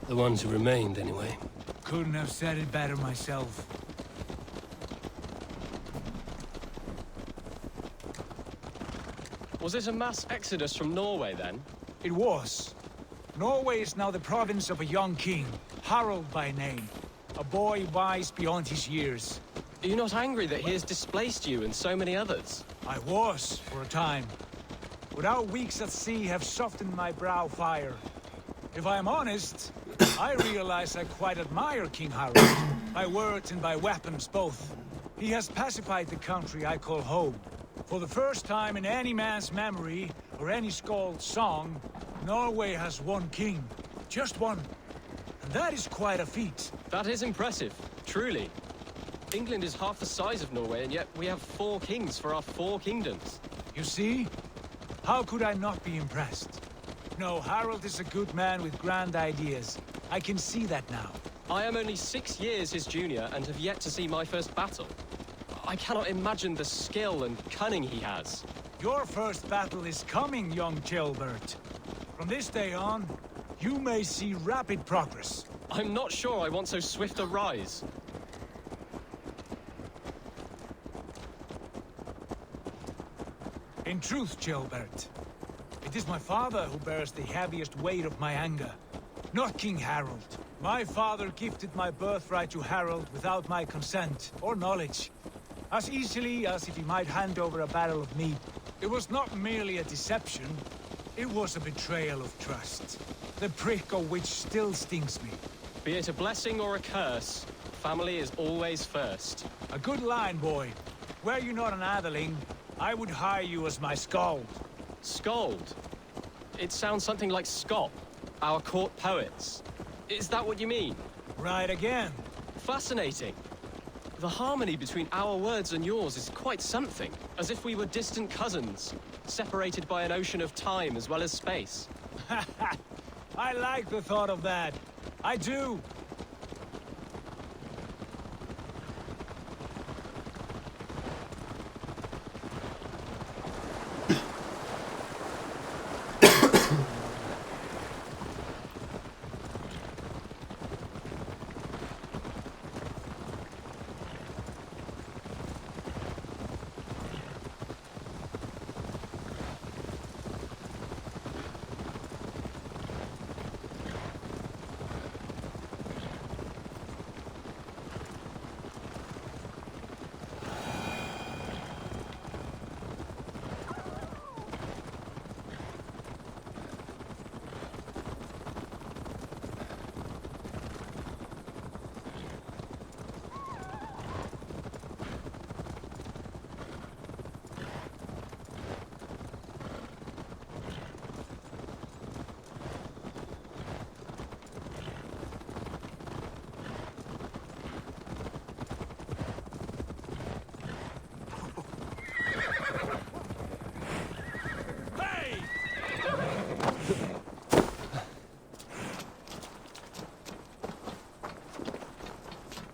The ones who remained, anyway. Couldn't have said it better myself. Was it a mass exodus from Norway, then? It was. Norway is now the province of a young king, Harald by name. A boy wise beyond his years. Are you not angry that he has displaced you and so many others? I was, for a time. But our weeks at sea have softened my brow fire. If I am honest, I realize I quite admire King Harald. By words and by weapons, both. He has pacified the country I call home. For the first time in any man's memory, or any skald's song, Norway has one king. Just one. And that is quite a feat. That is impressive, truly. England is half the size of Norway, and yet we have 4 kings for our 4 kingdoms. You see? How could I not be impressed? No, Harald is a good man with grand ideas. I can see that now. I am only 6 years his junior and have yet to see my first battle. I cannot imagine the skill and cunning he has. Your first battle is coming, young Gilbert. From this day on, you may see rapid progress. I'm not sure I want so swift a rise. In truth, Gilbert, it is my father who bears the heaviest weight of my anger, not King Harald. My father gifted my birthright to Harald without my consent or knowledge, as easily as if he might hand over a barrel of mead. It was not merely a deception, it was a betrayal of trust, the prick of which still stings me. Be it a blessing or a curse, family is always first. A good line, boy. Were you not an atheling, I would hire you as my skald. Skald? It sounds something like Scott, our court poets. Is that what you mean? Right again. Fascinating. The harmony between our words and yours is quite something. As if we were distant cousins, separated by an ocean of time as well as space. I like the thought of that. I do.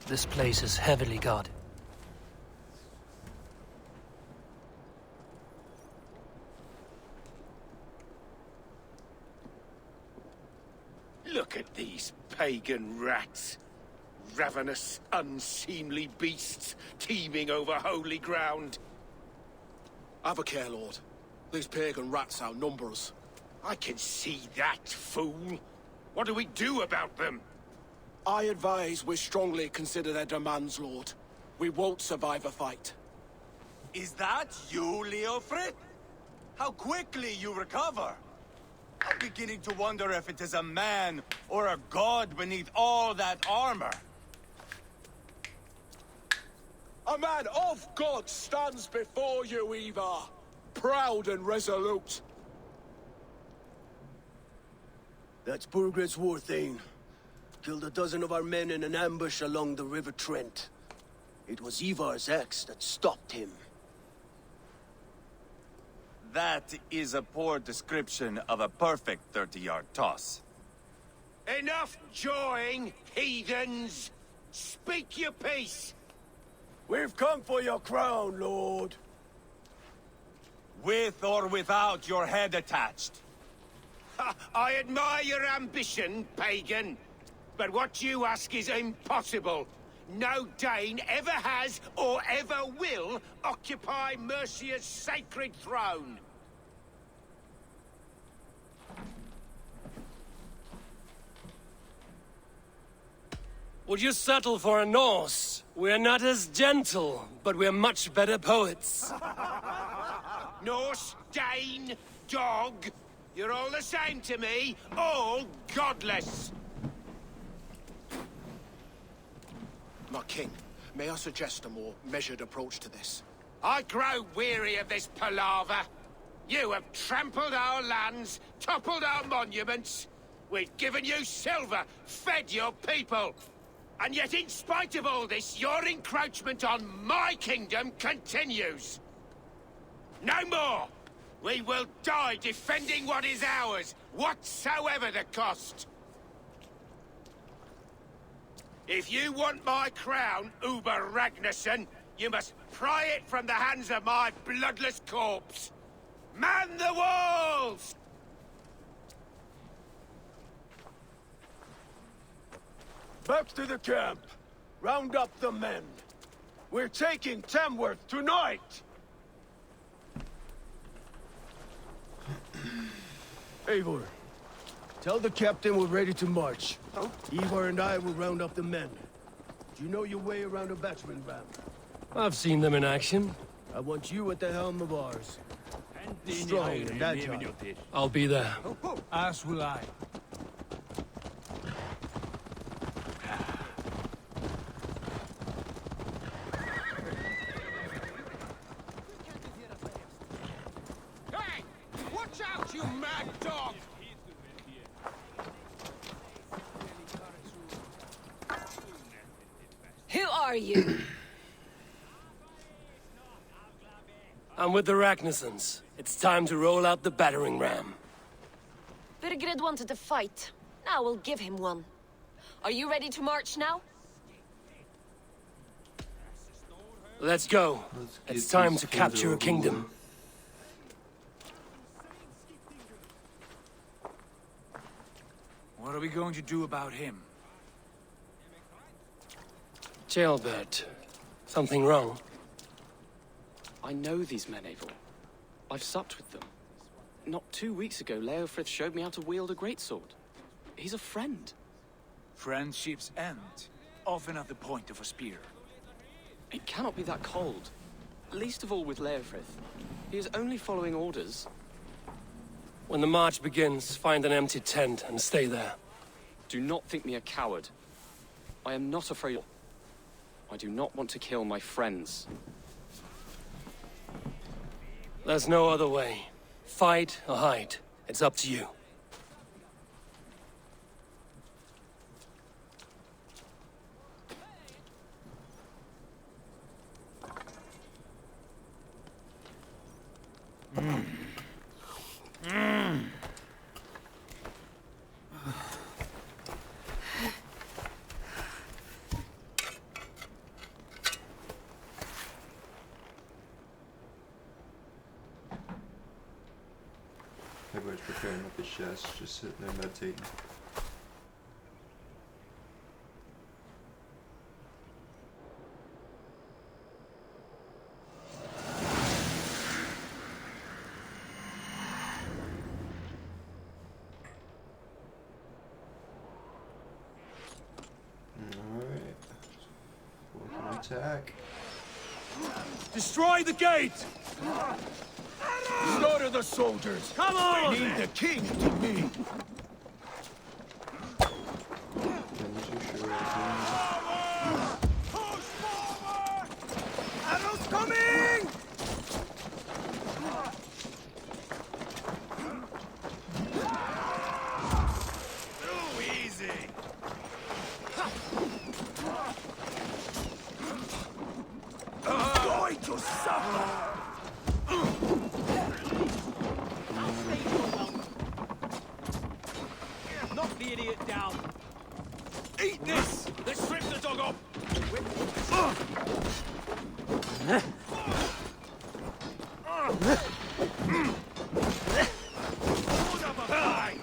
This place is heavily guarded. Look at these pagan rats. Ravenous, unseemly beasts teeming over holy ground. Have a care, Lord. These pagan rats outnumber us. I can see that, fool. What do we do about them? I advise we strongly consider their demands, Lord. We won't survive a fight. Is that you, Leofrid? How quickly you recover! I'm beginning to wonder if it is a man or a god beneath all that armor. A man of God stands before you, Ivar. Proud and resolute. That's Burgred's war thane. Killed a dozen of our men in an ambush along the River Trent. It was Ivar's axe that stopped him. That is a poor description of a perfect 30-yard toss. Enough jawing, heathens! Speak your piece! We've come for your crown, Lord. With or without your head attached. Ha, I admire your ambition, pagan. But what you ask is impossible. No Dane ever has or ever will occupy Mercia's sacred throne. Would you settle for a Norse? We're not as gentle, but we're much better poets. Norse, Dane, dog. You're all the same to me. All godless. My king, may I suggest a more measured approach to this? I grow weary of this palaver. You have trampled our lands, toppled our monuments. We've given you silver, fed your people. And yet, in spite of all this, your encroachment on my kingdom continues. No more! We will die defending what is ours, whatsoever the cost. If you want my crown, Uber Ragnarsson, you must pry it from the hands of my bloodless corpse. Man the walls! Back to the camp. Round up the men. We're taking Tamworth tonight! Eivor, tell the captain we're ready to march. Ivar and I will round up the men. Do you know your way around a battering ram? I've seen them in action. I want you at the helm of ours. Strong and agile. I'll be there. As will I. Hey! Watch out, you mad dog! Who are you? I'm with the Ragnarssons. It's time to roll out the battering ram. Burgred wanted to fight. Now we'll give him one. Are you ready to march now? Let's go. It's time to capture a kingdom. What are we going to do about him? Jailbird. Something wrong? I know these men, Eivor. I've supped with them. Not 2 weeks ago, Leofrith showed me how to wield a greatsword. He's a friend. Friendships end, often at the point of a spear. It cannot be that cold. Least of all with Leofrith. He is only following orders. When the march begins, find an empty tent and stay there. Do not think me a coward. I am not afraid. I do not want to kill my friends. There's no other way. Fight or hide. It's up to you. Everybody's preparing up his chest, just sitting there meditating. Alright. Welcome attack. Destroy the gate! Slaughter the soldiers! Come on! We need the king to me! Arrows coming! Too easy. idiot down. Eat this! Let's strip the dog off. Hold up a fight!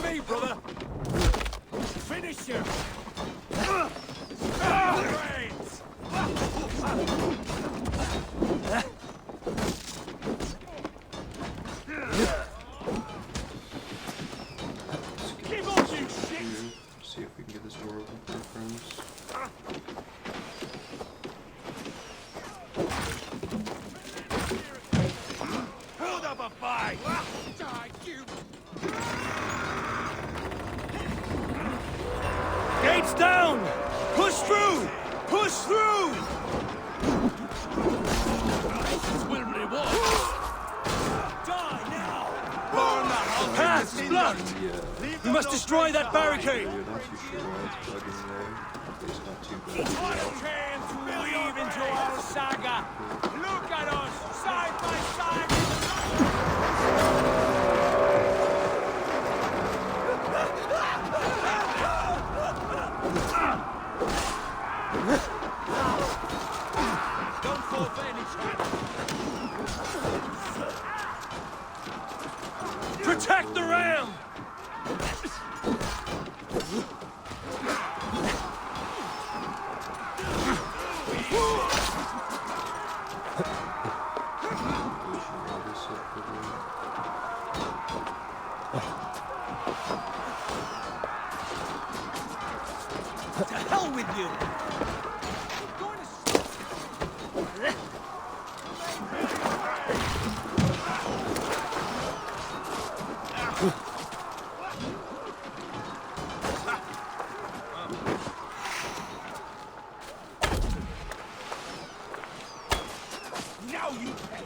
Me, brother. Finish him. Brains! Keep on, you shit! See if we can get this door open for our friends. Hold up a fight! Die, you! Gates down! Push through! Push through! This is where they was. Die now! Burn the house! Path's blocked! We must destroy that barricade! You're not too sure why it's plugging there. It's not too bad. Can't weave into our saga! Look at us, side by side in Don't fall for any trap! Protect the ram! To hell with you! Now you pay!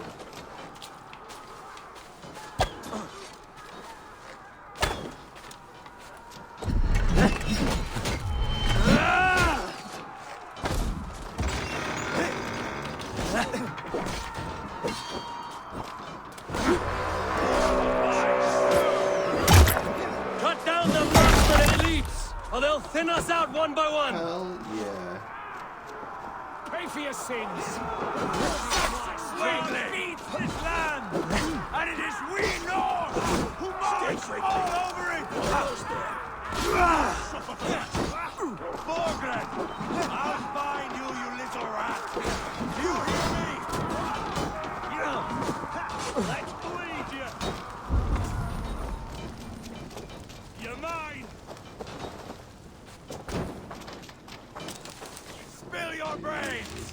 Cut down the blocks when it leaps, or they'll thin us out one by one. Hell yeah. Pay for your sins. Slowly! Feed this land, and it is we North who march All over it! Borgred! I'll find you, you little rat! You hear me? Let's bleed you. You're mine. Spill your brains!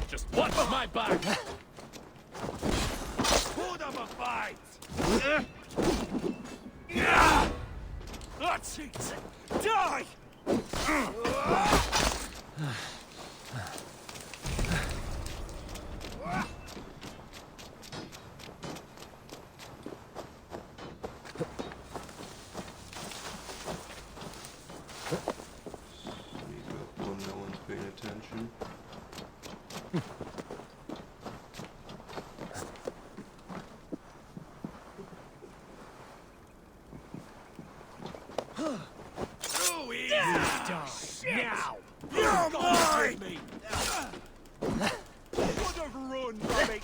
Just watch my back. Hold up a fight! That's it. Die. Sneak up when no one's paying attention. Too easy! Now. You're mine! Me. Would have run from it!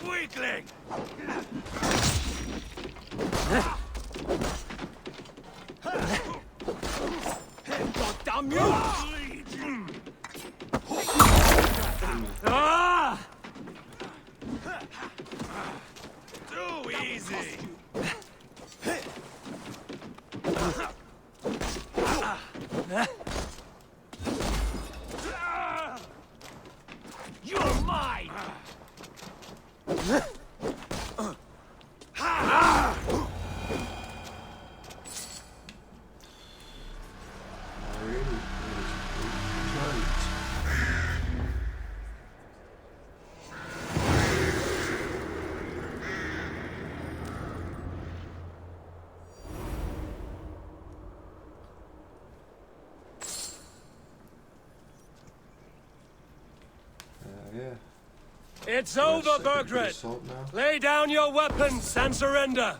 Weakling! God damn you! Ah! Too easy! You're mine. yeah. It's over, Burgred! Lay down your weapons and surrender!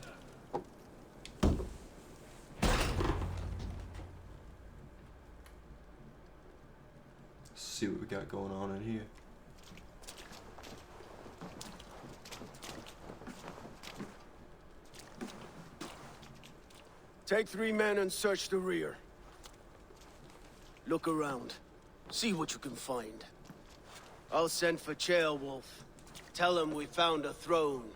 Let's see what we got going on in here. Take 3 men and search the rear. Look around. See what you can find. I'll send for Ceolwulf. Tell him we found a throne.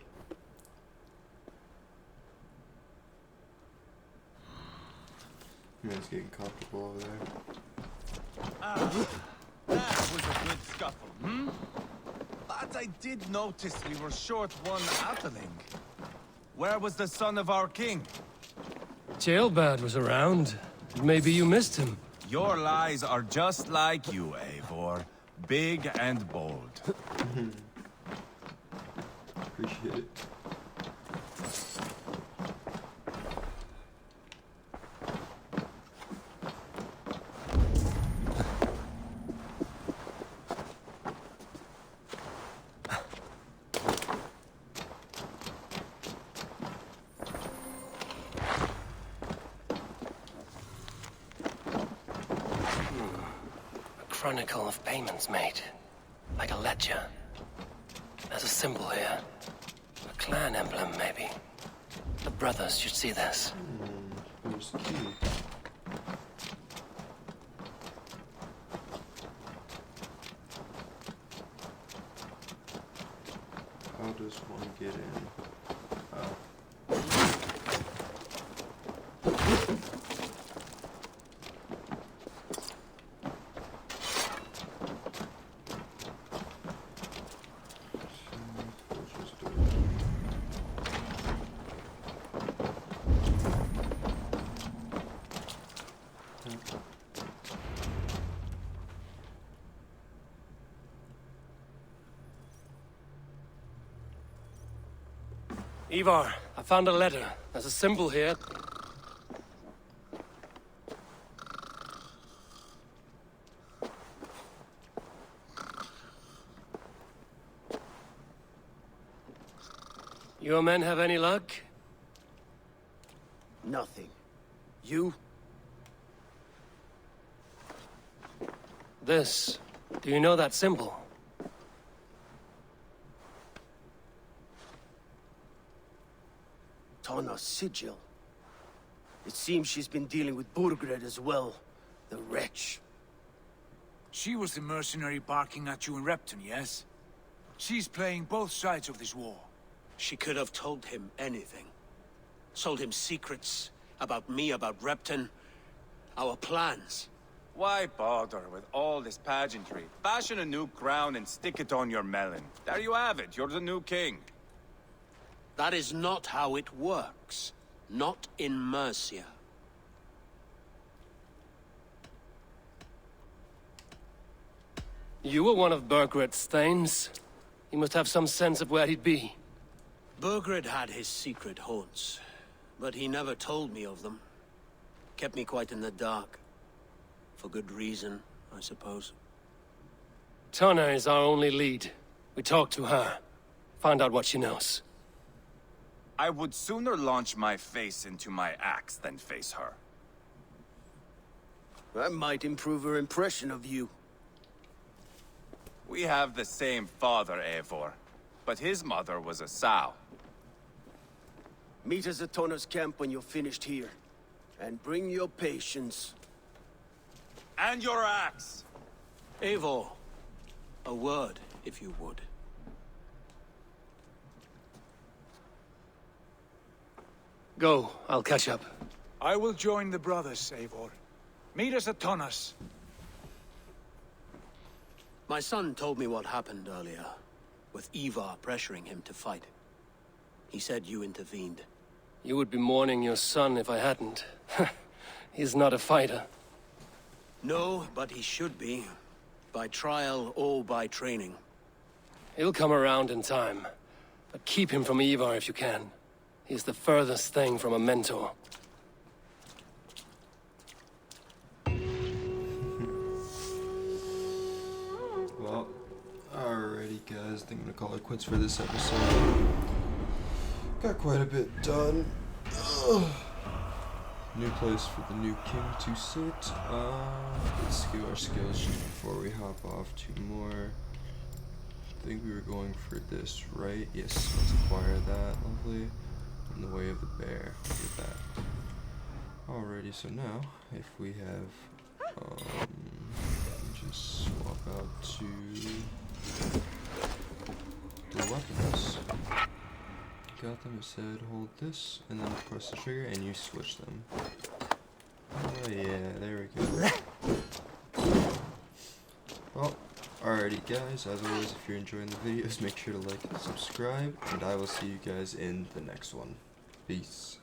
Man's getting comfortable over there. Ah, that was a good scuffle, hmm? But I did notice we were short one Atheling. Where was the son of our king? Ceolbad was around. Maybe you missed him. Your lies are just like you, Eivor. Big and bold. Appreciate it. Chronicle of payments made. Like a ledger. There's a symbol here. A clan emblem, maybe. The brothers should see this. Where's the key? How does one get in? Oh. Ivar, I found a letter. There's a symbol here. Your men have any luck? Nothing. You? This. Do you know that symbol? Tana's sigil. It seems she's been dealing with Burgred as well. The wretch. She was the mercenary barking at you in Repton, yes? She's playing both sides of this war. She could have told him anything. Sold him secrets about me, about Repton, our plans. Why bother with all this pageantry? Fashion a new crown and stick it on your melon. There you have it, you're the new king. That is not how it works. Not in Mercia. You were one of Burgred's thanes. You must have some sense of where he'd be. Burgred had his secret haunts, but he never told me of them. Kept me quite in the dark. For good reason, I suppose. Tana is our only lead. We talk to her. Find out what she knows. I would sooner launch my face into my axe than face her. That might improve her impression of you. We have the same father, Eivor, but his mother was a sow. Meet us at Tana's camp when you're finished here. And bring your patience. And your axe! Eivor, a word, if you would. Go, I'll catch up. I will join the brothers, Eivor. Meet us at Tana's. My son told me what happened earlier, with Ivar pressuring him to fight. He said you intervened. You would be mourning your son if I hadn't. He's not a fighter. No, but he should be. By trial or by training. He'll come around in time. But keep him from Ivar if you can. He's the furthest thing from a mentor. Well, Alrighty guys, I think I'm gonna call it quits for this episode. Got quite a bit done. Ugh. New place for the new king to sit. Let's do our skills just before we hop off to more. I think we were going for this, right? Yes, let's acquire that. Lovely. In the way of the bear. Look at that. Alrighty, so now, if we have, just swap out to the weapons. Got them, it said hold this, and then press the trigger, and you switch them. Oh yeah, there we go. Well, alrighty guys, as always, if you're enjoying the videos, make sure to like and subscribe, and I will see you guys in the next one. Peace.